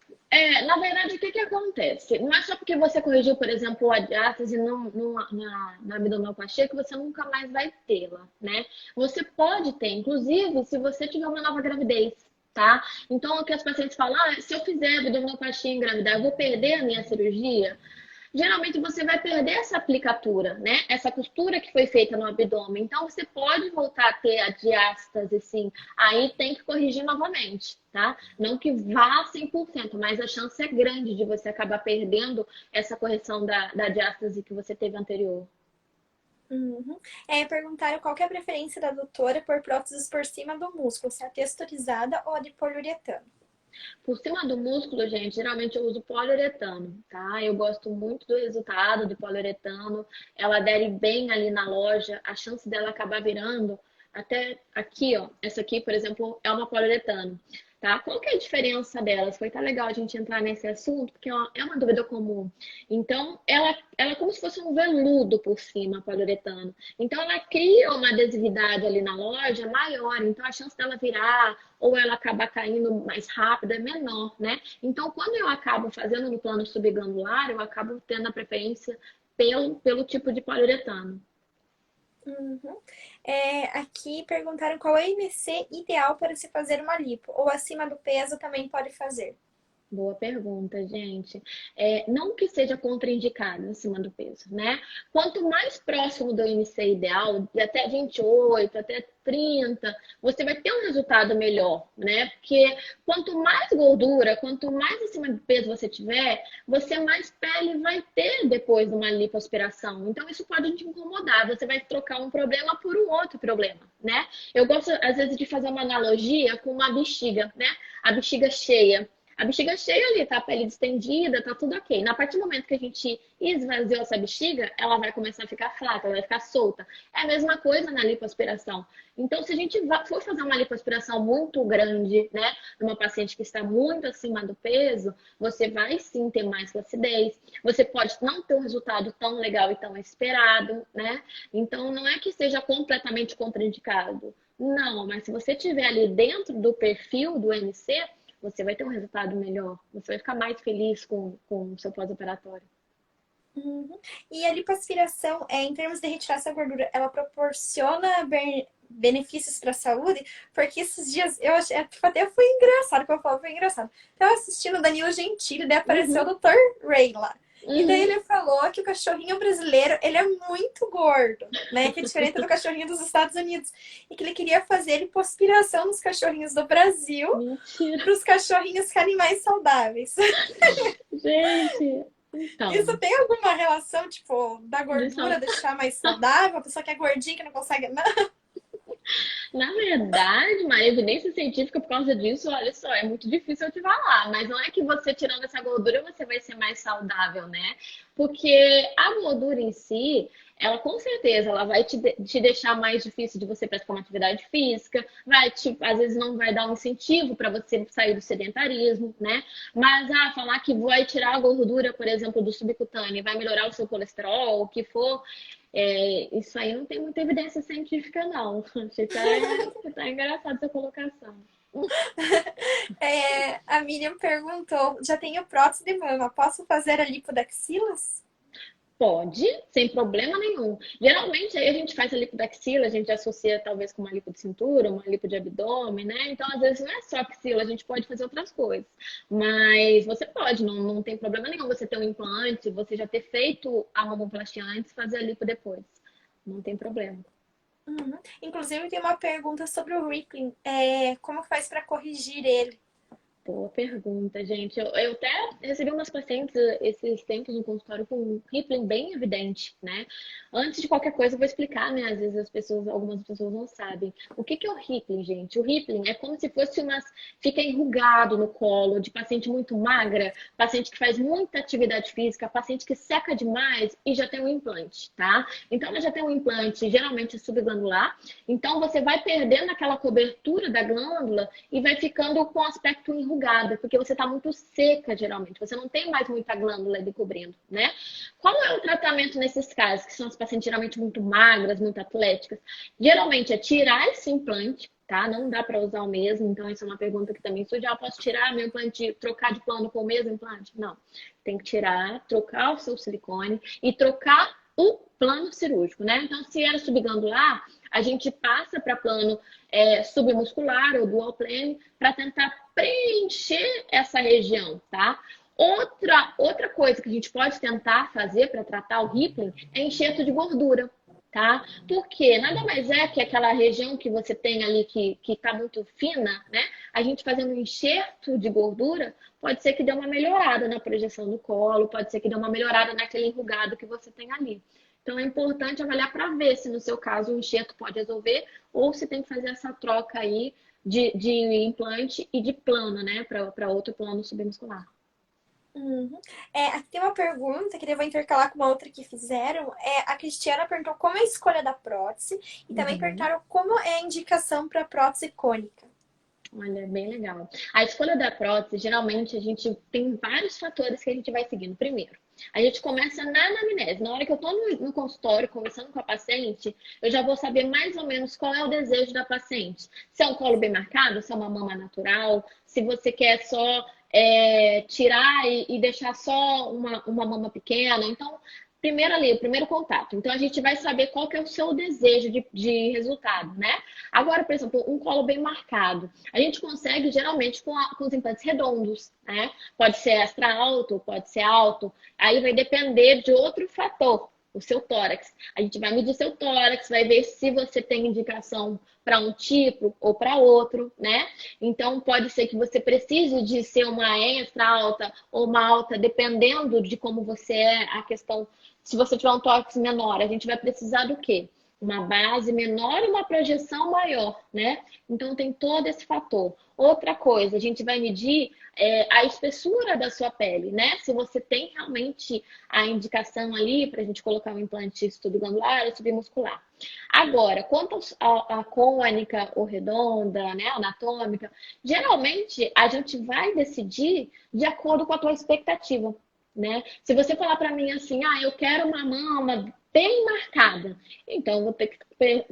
Na verdade, o que que acontece? Não é só porque você corrigiu, por exemplo, a diátese na abdominoplastia que você nunca mais vai tê-la, né? Você pode ter, inclusive, se você tiver uma nova gravidez, tá? Então, o que as pacientes falam, se eu fizer abdominoplastia e engravidar, eu vou perder a minha cirurgia? Geralmente você vai perder essa aplicatura, né? Essa costura que foi feita no abdômen. Então você pode voltar a ter a diástase, sim. Aí tem que corrigir novamente, tá? Não que vá 100%, mas a chance é grande de você acabar perdendo essa correção da diástase que você teve anterior. Uhum. Perguntaram qual que é a preferência da doutora por próteses por cima do músculo, se é a texturizada ou a de poliuretano. Por cima do músculo, gente, geralmente eu uso poliuretano, tá? Eu gosto muito do resultado do poliuretano. Ela adere bem ali na loja. A chance dela acabar virando, até aqui, ó. Essa aqui, por exemplo, é uma poliuretano, tá? Qual que é a diferença delas? Foi até legal a gente entrar nesse assunto, porque é uma dúvida comum. Então, ela é como se fosse um veludo por cima, a poliuretano. Então, ela cria uma adesividade ali na loja maior. Então, a chance dela virar ou ela acaba caindo mais rápido, é menor, né? Então, quando eu acabo fazendo no plano subglandular, eu acabo tendo a preferência pelo tipo de poliuretano. Uhum. Aqui perguntaram qual é o IMC ideal para se fazer uma lipo, ou acima do peso também pode fazer. Boa pergunta, gente. Não que seja contraindicado acima do peso, né? Quanto mais próximo do IMC ideal, de até 28, até 30, você vai ter um resultado melhor, né? Porque quanto mais gordura, quanto mais acima do peso você tiver, você mais pele vai ter depois de uma lipoaspiração. Então, isso pode te incomodar. Você vai trocar um problema por um outro problema, né? Eu gosto, às vezes, de fazer uma analogia com uma bexiga, né? A bexiga cheia. A bexiga cheia ali, tá? A pele distendida, tá tudo ok. Na partir do momento que a gente esvaziou essa bexiga, ela vai começar a ficar fraca, ela vai ficar solta. É a mesma coisa na lipoaspiração. Então, se a gente for fazer uma lipoaspiração muito grande, né, numa paciente que está muito acima do peso, você vai sim ter mais flacidez. Você pode não ter um resultado tão legal e tão esperado, né? Então, não é que seja completamente contraindicado. Não, mas se você estiver ali dentro do perfil do MC, você vai ter um resultado melhor, você vai ficar mais feliz com o seu pós-operatório. Uhum. E a lipoaspiração, em termos de retirar essa gordura, ela proporciona benefícios para a saúde? Porque esses dias eu achei, até foi engraçado, que eu falo, foi engraçado. Tava assistindo o Danilo Gentili, daí apareceu o Uhum, Dr. Ray lá. E daí uhum. ele falou que o cachorrinho brasileiro, ele é muito gordo, né? Que é diferente do cachorrinho dos Estados Unidos. E que ele queria fazer lipoaspiração nos cachorrinhos do Brasil Mentira. para os cachorrinhos ficarem mais saudáveis. Gente, Isso então, tem alguma relação, tipo, da isso, gordura deixar mais saudável? A pessoa que é gordinha, que não consegue. Não. na verdade, uma evidência científica por causa disso, olha só, é muito difícil eu te falar, mas não é que você tirando essa gordura você vai ser mais saudável, né? Porque a gordura em si, ela com certeza ela vai te deixar mais difícil de você praticar uma atividade física, às vezes não vai dar um incentivo para você sair do sedentarismo, né? Mas falar que vai tirar a gordura, por exemplo, do subcutâneo e vai melhorar o seu colesterol, o que for, isso aí não tem muita evidência científica, não. Achei que tá engraçado essa colocação. A Miriam perguntou: já tenho prótese de mama, posso fazer a lipodaxilas? Pode, sem problema nenhum. Geralmente aí a gente faz a lipo da axila, a gente associa talvez com uma lipo de cintura, uma lipo de abdômen, né? Então, às vezes não é só axila, a gente pode fazer outras coisas. Mas você pode, não tem problema nenhum você ter um implante, você já ter feito a mamoplastia antes, fazer a lipo depois. Não tem problema. Uhum. Inclusive, tem uma pergunta sobre o Rippling. Como faz para corrigir ele? Boa pergunta, gente. Eu até recebi umas pacientes esses tempos no consultório com um rippling bem evidente, né? Antes de qualquer coisa, eu vou explicar, né? Às vezes algumas pessoas não sabem. O que é o rippling, gente? O rippling é como se fosse fica enrugado no colo de paciente muito magra, paciente que faz muita atividade física, paciente que seca demais e já tem um implante, tá? Então, ela já tem um implante, geralmente subglandular. Então, você vai perdendo aquela cobertura da glândula e vai ficando com aspecto enrugado, porque você está muito seca, geralmente. Você não tem mais muita glândula ali cobrindo, né? Qual é o tratamento nesses casos, que são as pacientes geralmente muito magras, muito atléticas? Geralmente é tirar esse implante, tá? Não dá para usar o mesmo, então essa é uma pergunta que também surge. Posso tirar meu implante, trocar de plano com o mesmo implante? Não. Tem que tirar, trocar o seu silicone e trocar o plano cirúrgico, né? Então, se era subglandular, a gente passa para plano submuscular ou dual plane para tentar preencher essa região, tá? Outra coisa que a gente pode tentar fazer para tratar o rippling é enxerto de gordura, tá? Porque nada mais é que aquela região que você tem ali que tá muito fina, né? A gente fazendo um enxerto de gordura, pode ser que dê uma melhorada na projeção do colo, pode ser que dê uma melhorada naquele enrugado que você tem ali. Então é importante avaliar para ver se no seu caso o enxerto pode resolver ou se tem que fazer essa troca aí de implante e de plano, né? Para outro plano submuscular. Uhum. Aqui tem uma pergunta que eu vou intercalar com uma outra que fizeram. A Cristiana perguntou como é a escolha da prótese e também perguntaram como é a indicação para prótese cônica. Olha, bem legal. A escolha da prótese, geralmente, a gente tem vários fatores que a gente vai seguindo. Primeiro, a gente começa na anamnese. Na hora que eu estou no consultório conversando com a paciente, eu já vou saber mais ou menos qual é o desejo da paciente. Se é um colo bem marcado, se é uma mama natural, se você quer só tirar e deixar só uma mama pequena. Então, primeiro ali, o primeiro contato. Então, a gente vai saber qual que é o seu desejo de resultado, né? Agora, por exemplo, um colo bem marcado. A gente consegue, geralmente, com os implantes redondos, né? Pode ser extra alto, pode ser alto. Aí vai depender de outro fator, o seu tórax. A gente vai medir seu tórax, vai ver se você tem indicação para um tipo ou para outro, né? Então, pode ser que você precise de ser uma extra alta ou uma alta, dependendo de como você é, a questão. Se você tiver um tórax menor, a gente vai precisar do quê? Uma base menor e uma projeção maior, né? Então, tem todo esse fator. Outra coisa, a gente vai medir a espessura da sua pele, né? Se você tem realmente a indicação ali para a gente colocar um implante subglandular ou submuscular. Agora, quanto à cônica ou redonda, né, anatômica, geralmente a gente vai decidir de acordo com a tua expectativa, né? Se você falar para mim assim, eu quero uma mama bem marcada, então eu vou ter que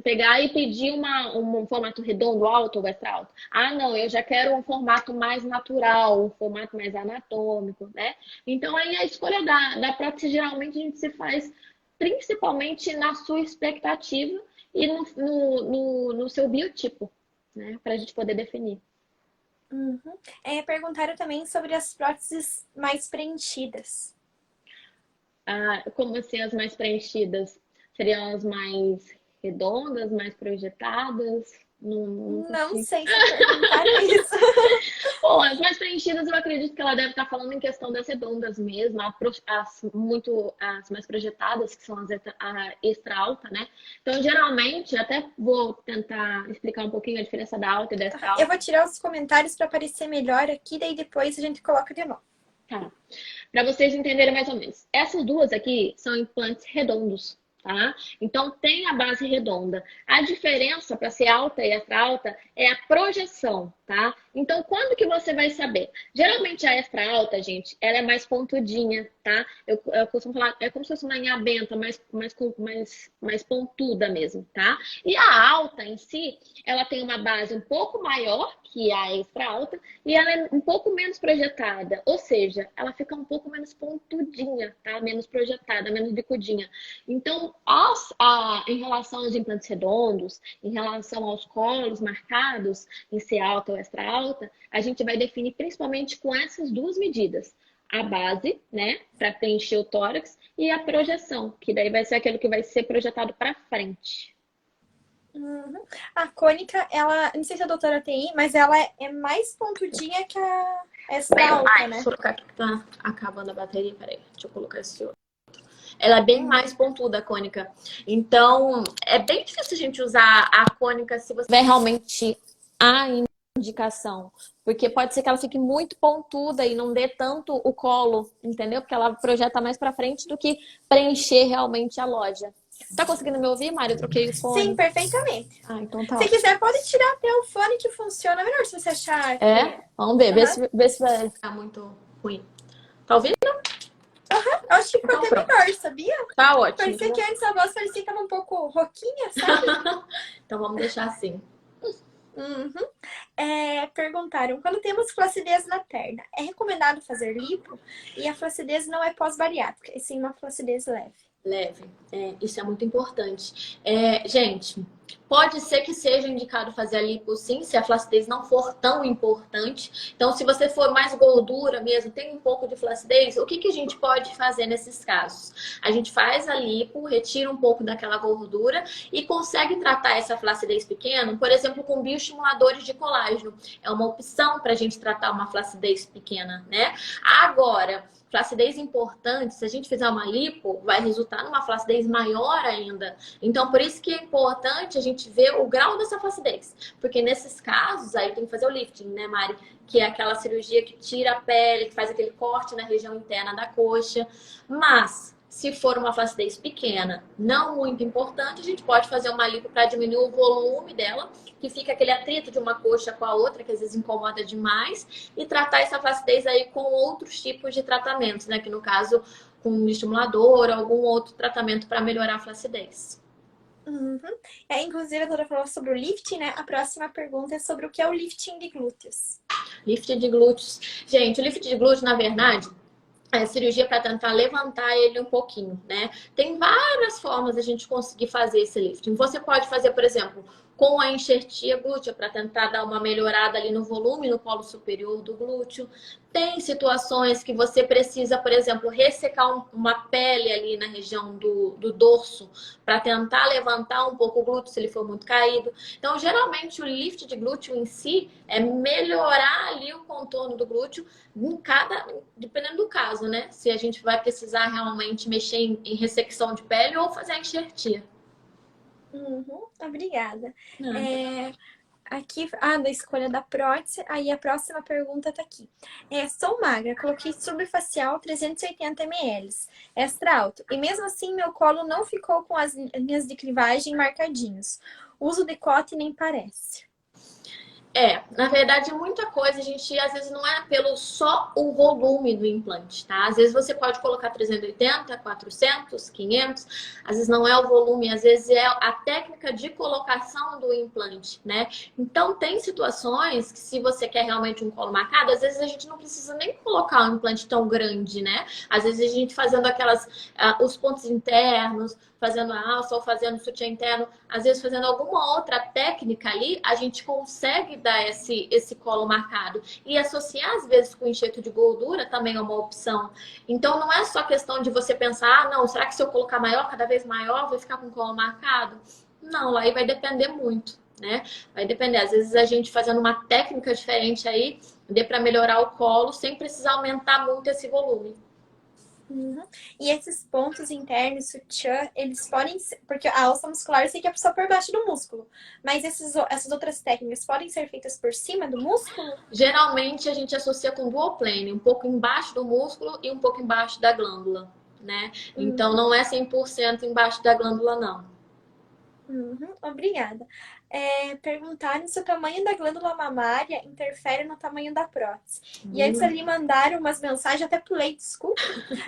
pegar e pedir um formato redondo, alto ou extra alto. Não, eu já quero um formato mais natural, um formato mais anatômico, né? Então aí a escolha da prótese geralmente a gente se faz principalmente na sua expectativa e no seu biotipo, né? Para a gente poder definir. Uhum. Perguntaram também sobre as próteses mais preenchidas. Como assim as mais preenchidas? Seriam as mais redondas, mais projetadas? Não sei se perguntaram isso. Bom, as mais preenchidas eu acredito que ela deve estar falando em questão das redondas mesmo, as mais projetadas, que são a extra alta, né? Então, geralmente, até vou tentar explicar um pouquinho a diferença da alta e da extra alta. Eu vou tirar os comentários para aparecer melhor aqui, daí depois a gente coloca de novo. Tá. Para vocês entenderem mais ou menos. Essas duas aqui são implantes redondos, tá? Então, tem a base redonda. A diferença para ser alta e extra alta é a projeção, tá? Então, quando que você vai saber? Geralmente, a extra alta, gente, ela é mais pontudinha, tá? Eu costumo falar, é como se fosse uma anhabenta, mais pontuda mesmo, tá? E a alta em si, ela tem uma base um pouco maior que a extra alta e ela é um pouco menos projetada, ou seja, ela fica um pouco menos pontudinha, tá? Menos projetada, menos bicudinha. Então, em relação aos implantes redondos, em relação aos colos marcados, em ser alta ou extra alta, a gente vai definir principalmente com essas duas medidas. A base, né, para preencher o tórax, e a projeção, que daí vai ser aquilo que vai ser projetado para frente. Uhum. A cônica, ela, não sei se a doutora tem, mas ela é mais pontudinha que a extra alta, né? Deixa eu colocar aqui que tá acabando a bateria, peraí, deixa eu colocar esse outro. Ela é bem mais pontuda, a cônica. Então, é bem difícil a gente usar a cônica se você tiver realmente a indicação. Porque pode ser que ela fique muito pontuda e não dê tanto o colo, entendeu? Porque ela projeta mais pra frente do que preencher realmente a loja. Tá conseguindo me ouvir, Mário? Eu troquei o fone. Sim, perfeitamente. Então tá. Se quiser, pode tirar até o fone que funciona melhor, se você achar. Vamos ver. Vê se vai ficar muito ruim. Tá ouvindo? Eu acho que ficou Então, até melhor, sabia? Tá ótimo. Parecia que antes a voz parecia que tava um pouco roquinha, sabe? Então vamos deixar assim. Uhum. Perguntaram, quando temos flacidez na perna, é recomendado fazer lipo? E a flacidez não é pós-bariátrica, e sim uma flacidez leve. Leve. Isso é muito importante. Gente, pode ser que seja indicado fazer a lipo sim, se a flacidez não for tão importante. Então, se você for mais gordura mesmo, tem um pouco de flacidez, o que que a gente pode fazer nesses casos? A gente faz a lipo, retira um pouco daquela gordura e consegue tratar essa flacidez pequena, por exemplo, com bioestimuladores de colágeno. É uma opção para a gente tratar uma flacidez pequena, né? Agora, flacidez importante, se a gente fizer uma lipo, vai resultar numa flacidez maior ainda. Então, por isso que é importante a gente ver o grau dessa flacidez. Porque nesses casos, aí tem que fazer o lifting, né, Mari? Que é aquela cirurgia que tira a pele, que faz aquele corte na região interna da coxa. Mas, se for uma flacidez pequena, não muito importante, a gente pode fazer uma lipo para diminuir o volume dela, que fica aquele atrito de uma coxa com a outra, que às vezes incomoda demais, e tratar essa flacidez aí com outros tipos de tratamentos, né? Que no caso, com um estimulador, algum outro tratamento para melhorar a flacidez. Uhum. Inclusive, a doutora falou sobre o lifting, né? A próxima pergunta é sobre o que é o lifting de glúteos. Lifting de glúteos. Gente, o lifting de glúteos, na verdade, é cirurgia para tentar levantar ele um pouquinho, né? Tem várias formas de a gente conseguir fazer esse lifting. Você pode fazer, por exemplo, com a enxertia glútea para tentar dar uma melhorada ali no volume no colo superior do glúteo. Tem situações que você precisa, por exemplo, ressecar uma pele ali na região do dorso para tentar levantar um pouco o glúteo se ele for muito caído. Então, geralmente, o lift de glúteo em si é melhorar ali o contorno do glúteo dependendo do caso, né? Se a gente vai precisar realmente mexer em ressecção de pele ou fazer a enxertia. Uhum. Obrigada. Nada. Aqui, da escolha da prótese. Aí a próxima pergunta tá aqui. Sou magra, coloquei subfacial 380 ml, extra alto. E mesmo assim, meu colo não ficou com as linhas de clivagem marcadinhos. Uso decote nem parece. Na verdade, muita coisa a gente às vezes não é pelo só o volume do implante, tá? Às vezes você pode colocar 380, 400, 500, às vezes não é o volume, às vezes é a técnica de colocação do implante, né? Então, tem situações que se você quer realmente um colo marcado, às vezes a gente não precisa nem colocar um implante tão grande, né? Às vezes a gente fazendo os pontos internos, fazendo a alça ou fazendo sutiã interno, às vezes fazendo alguma outra técnica ali, a gente consegue dar esse colo marcado. E associar, às vezes, com enxerto de gordura também é uma opção. Então, não é só questão de você pensar, não, será que se eu colocar maior, cada vez maior, vai ficar com o colo marcado? Não, aí vai depender muito, né? Vai depender. Às vezes, a gente fazendo uma técnica diferente aí, dê para melhorar o colo, sem precisar aumentar muito esse volume. Uhum. E esses pontos internos, sutiã, eles podem ser... Porque a alça muscular eu sei que é só por baixo do músculo. Mas essas outras técnicas podem ser feitas por cima do músculo? Geralmente a gente associa com dual plane, um pouco embaixo do músculo e um pouco embaixo da glândula, né? Então Uhum. não é 100% embaixo da glândula, não. Uhum. Obrigada. Perguntaram se o tamanho da glândula mamária interfere no tamanho da prótese. E antes ali mandaram umas mensagens, até pulei, desculpa.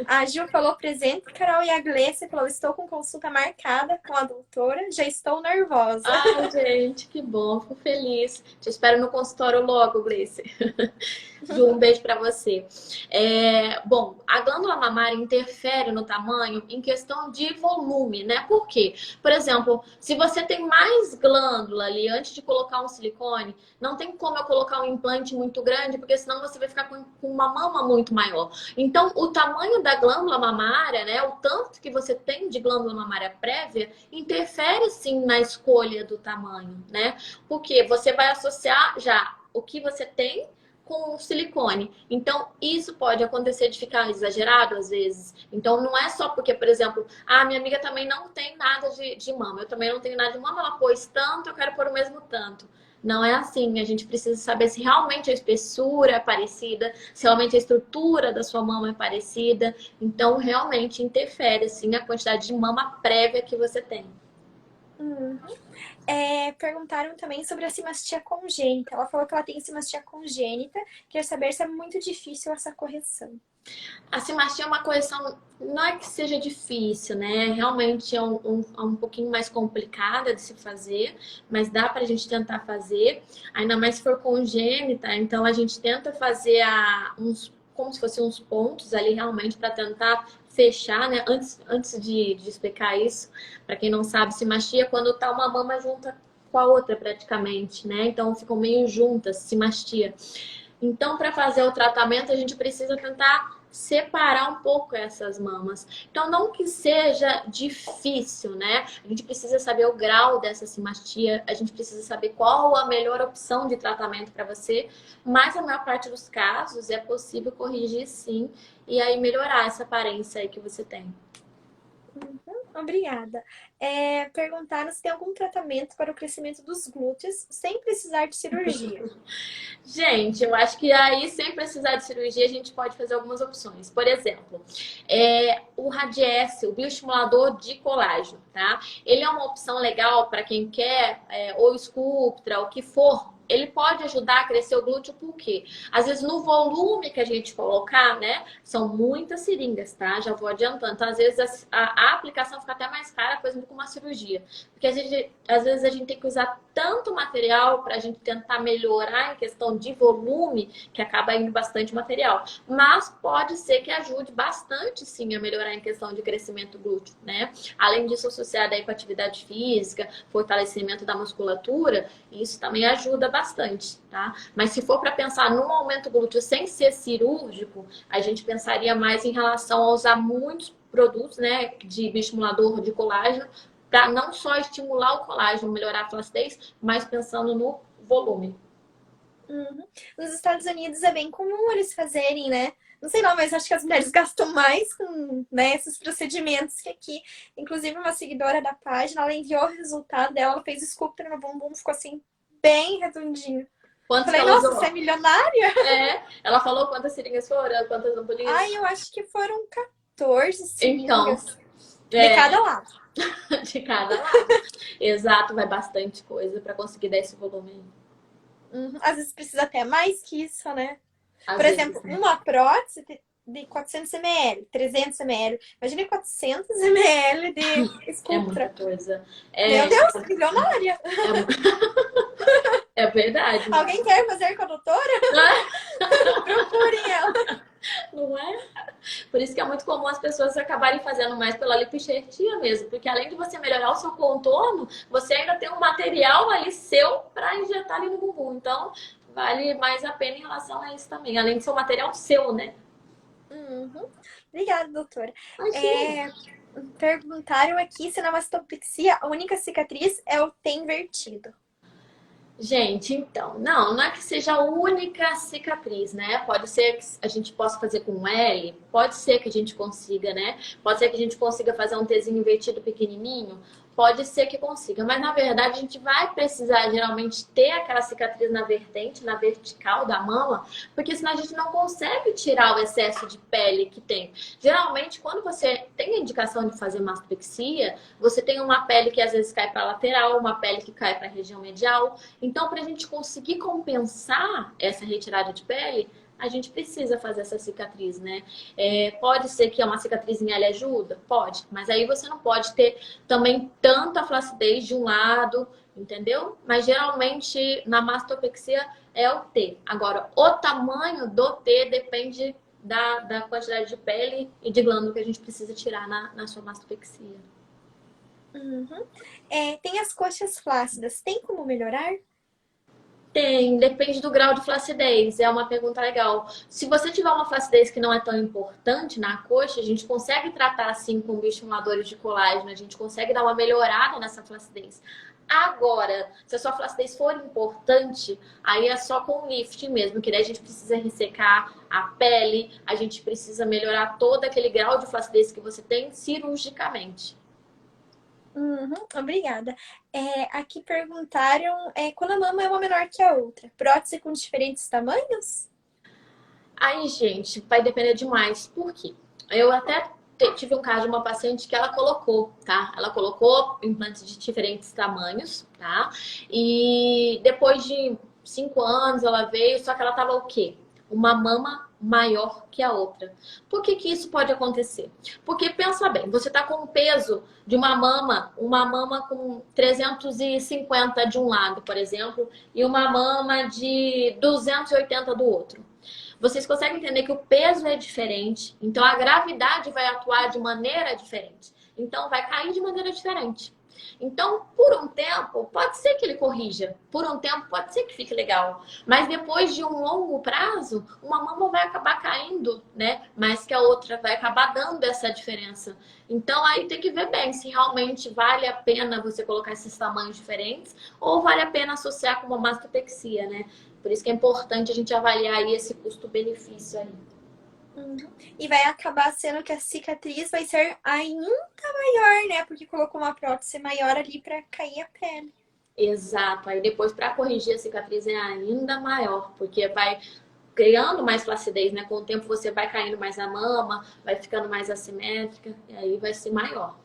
A Gil falou presente, Carol, e a Gleice falou, estou com consulta marcada com a doutora, já estou nervosa. Ai, gente, que bom, fico feliz. Te espero no consultório logo, Gleice. Ju, um beijo para você. Bom, a glândula mamária interfere no tamanho em questão de volume, né? Por quê? Por exemplo, se você tem mais glândula ali antes de colocar um silicone, não tem como eu colocar um implante muito grande, porque senão você vai ficar com uma mama muito maior. Então, o tamanho da glândula mamária, né? O tanto que você tem de glândula mamária prévia, interfere sim na escolha do tamanho, né? Porque você vai associar já o que você tem com o silicone. Então, isso pode acontecer de ficar exagerado às vezes. Então, não é só porque, por exemplo, minha amiga também não tem nada de mama, eu também não tenho nada de mama, ela pôs tanto, eu quero pôr o mesmo tanto. Não é assim, a gente precisa saber se realmente a espessura é parecida, se realmente a estrutura da sua mama é parecida. Então, realmente interfere, assim, a quantidade de mama prévia que você tem. Uhum. Perguntaram também sobre a simastia congênita. Ela falou que ela tem simastia congênita. Quer saber se é muito difícil essa correção. A simastia é uma correção, não é que seja difícil, né? Realmente é um pouquinho mais complicada de se fazer, mas dá pra gente tentar fazer, ainda mais se for congênita, então a gente tenta fazer como se fossem uns pontos ali realmente para tentar fechar, né? Antes de explicar isso, para quem não sabe, simastia é quando tá uma mama junta com a outra praticamente, né? Então ficam meio juntas, simastia. Então, para fazer o tratamento, a gente precisa tentar separar um pouco essas mamas. Então, não que seja difícil, né? A gente precisa saber o grau dessa simastia, a gente precisa saber qual a melhor opção de tratamento para você, mas a maior parte dos casos é possível corrigir sim e aí melhorar essa aparência aí que você tem. Obrigada. Perguntaram se tem algum tratamento para o crescimento dos glúteos sem precisar de cirurgia. Gente, eu acho que aí, sem precisar de cirurgia, a gente pode fazer algumas opções. Por exemplo, o Radiesse, o bioestimulador de colágeno, tá? Ele é uma opção legal para quem quer, ou Sculptra, o que for. Ele pode ajudar a crescer o glúteo, por quê? Às vezes, no volume que a gente colocar, né? São muitas seringas, tá? Já vou adiantando. Então, às vezes, a aplicação fica até mais cara, por exemplo, com uma cirurgia. Porque às vezes a gente tem que usar tanto material para a gente tentar melhorar em questão de volume, que acaba indo bastante material. Mas pode ser que ajude bastante, sim, a melhorar em questão de crescimento glúteo, né? Além disso, associado aí com atividade física, fortalecimento da musculatura, isso também ajuda bastante, tá? Mas se for para pensar no aumento glúteo sem ser cirúrgico, a gente pensaria mais em relação a usar muitos produtos, né, de bioestimulador de colágeno, para não só estimular o colágeno, melhorar a flacidez, mas pensando no volume. Uhum. Nos Estados Unidos é bem comum eles fazerem, né? Não sei não, mas acho que as mulheres gastam mais com, né, esses procedimentos que aqui. Inclusive, uma seguidora da página, ela enviou o resultado dela, ela fez Sculptra no bumbum, ficou assim, bem redondinho. Quantos que Falei, ela nossa, você usou? é milionária? Ela falou quantas seringas foram, quantas ampolinhas? Ai, eu acho que foram 14 Então, seringas de é, cada lado. de cada lado. Exato, vai bastante coisa para conseguir dar esse volume. Uhum. Às vezes precisa até mais que isso, né? Às Por vezes, exemplo, né? uma prótese de 400 ml, 300 ml. Imagina 400 ml de É muita Sculptra. coisa. Meu É, Deus, milionária! é verdade. Alguém quer fazer com a doutora? Procurem ela. Não é? Por isso que é muito comum as pessoas acabarem fazendo mais pela lipoenxertia mesmo, porque além de você melhorar o seu contorno, você ainda tem um material ali seu para injetar ali no bumbum. Então, vale mais a pena em relação a isso também, além de ser um material seu, né? Uhum. Obrigada, doutora. Imagina. É, perguntaram aqui se na mastopexia a única cicatriz é o T invertido. Gente, então, não é que seja a única cicatriz, né? Pode ser que a gente possa fazer com um L, pode ser que a gente consiga, né? Pode ser que a gente consiga fazer um Tzinho invertido pequenininho, pode ser que consiga, mas na verdade a gente vai precisar geralmente ter aquela cicatriz na vertente, na vertical da mama, porque senão a gente não consegue tirar o excesso de pele que tem. Geralmente, quando você tem a indicação de fazer mastopexia, você tem uma pele que às vezes cai para lateral, uma pele que cai para a região medial. Então, para a gente conseguir compensar essa retirada de pele, a gente precisa fazer essa cicatriz, né? Pode ser que uma cicatrizinha ali ajuda? Pode, mas aí você não pode ter também tanta flacidez de um lado, entendeu? Mas geralmente na mastopexia é o T. Agora, o tamanho do T depende da quantidade de pele e de glândula que a gente precisa tirar na sua mastopexia. Uhum. Tem as coxas flácidas, tem como melhorar? Tem, depende do grau de flacidez. É uma pergunta legal. Se você tiver uma flacidez que não é tão importante na coxa, a gente consegue tratar assim com bioestimuladores de colágeno, a gente consegue dar uma melhorada nessa flacidez. Agora, se a sua flacidez for importante, aí é só com lift mesmo, que daí a gente precisa ressecar a pele, a gente precisa melhorar todo aquele grau de flacidez que você tem cirurgicamente. Uhum, obrigada. Aqui perguntaram quando a mama é uma menor que a outra, prótese com diferentes tamanhos? Aí, gente, vai depender demais. Por quê? Eu até tive um caso de uma paciente que ela colocou, tá? Ela colocou implantes de diferentes tamanhos, tá? E depois de 5 anos ela veio, só que ela tava o quê? Uma mama maior que a outra. Por que que isso pode acontecer? Porque pensa bem, você está com o peso de uma mama com 350 de um lado, por exemplo, e uma mama de 280 do outro. Vocês conseguem entender que o peso é diferente, então a gravidade vai atuar de maneira diferente. Então vai cair de maneira diferente. Então, por um tempo, pode ser que ele corrija. Por um tempo, pode ser que fique legal. Mas depois de um longo prazo, uma mama vai acabar caindo, né? Mais que a outra, vai acabar dando essa diferença. Então, aí tem que ver bem se realmente vale a pena você colocar esses tamanhos diferentes ou vale a pena associar com uma mastopexia, né? Por isso que é importante a gente avaliar aí esse custo-benefício aí. E vai acabar sendo que a cicatriz vai ser ainda maior, né? Porque colocou uma prótese maior ali pra cair a pele. Exato. Aí depois, para corrigir a cicatriz, é ainda maior, porque vai criando mais flacidez, né? Com o tempo você vai caindo mais a mama, vai ficando mais assimétrica, e aí vai ser maior.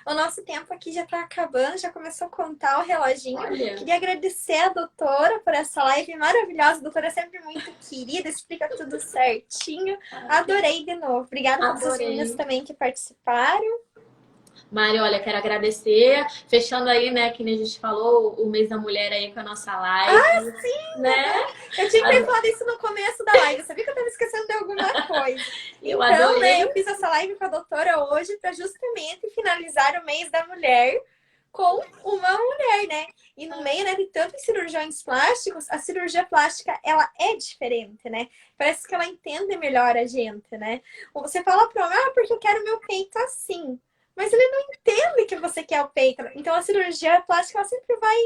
O nosso tempo aqui já tá acabando, já começou a contar o reloginho. Olha, Queria agradecer a doutora por essa live maravilhosa. A doutora é sempre muito querida, explica tudo certinho. Adorei de novo. Obrigada a todas as meninas adorei. também que participaram. Mari, olha, quero agradecer. Fechando aí, né, que nem a gente falou, o mês da mulher aí com a nossa live, né? Eu tinha que ter falado isso no começo da live. Eu sabia que eu tava esquecendo de alguma coisa. Eu Então, né, adorei. eu fiz essa live com a doutora hoje para justamente finalizar o mês da mulher com uma mulher, né? E no meio, né, de tantos cirurgiões plásticos, a cirurgia plástica, ela é diferente, né? Parece que ela entende melhor a gente, né? Você fala para homem, porque eu quero meu peito assim. Mas ele não entende que você quer o peito. Então, a cirurgia plástica, ela sempre vai...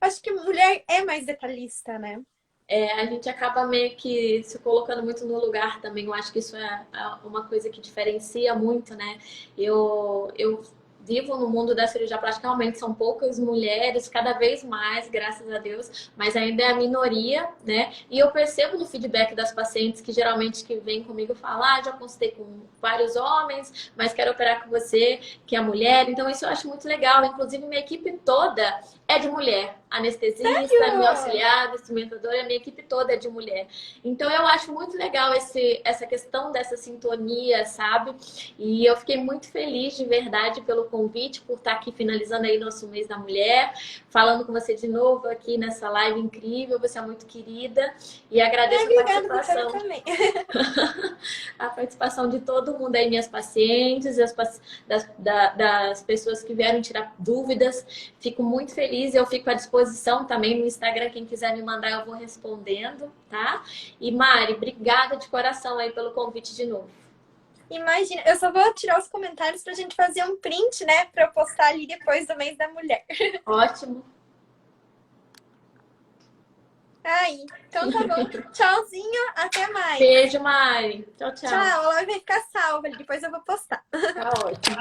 Acho que mulher é mais detalhista, né? É, a gente acaba meio que se colocando muito no lugar também. Eu acho que isso é uma coisa que diferencia muito, né? Eu vivo no mundo da cirurgia plástica, realmente são poucas mulheres, cada vez mais, graças a Deus, mas ainda é a minoria, né? E eu percebo no feedback das pacientes que geralmente que vêm comigo falam, já consultei com vários homens, mas quero operar com você, que é mulher. Então isso eu acho muito legal. Inclusive, minha equipe toda é de mulher. Anestesista, meu auxiliar, instrumentadora, a minha equipe toda é de mulher. Então eu acho muito legal essa questão dessa sintonia, sabe? E eu fiquei muito feliz de verdade pelo convite, por estar aqui finalizando aí nosso mês da mulher, falando com você de novo aqui nessa live incrível. Você é muito querida e agradeço a Obrigada, participação. doutora, também. A participação de todo mundo aí, minhas pacientes, das pessoas que vieram tirar dúvidas. Fico muito feliz, eu fico à disposição também no Instagram, quem quiser me mandar eu vou respondendo, tá? E Mari, obrigada de coração aí pelo convite de novo. Imagina, eu só vou tirar os comentários pra gente fazer um print, né? Pra eu postar ali depois do mês da mulher. Ótimo. Aí, então tá bom. Tchauzinho, até mais. Beijo, Mari. Tchau, tchau. Tchau, a live vai ficar salva ali, depois eu vou postar. Tá ótimo.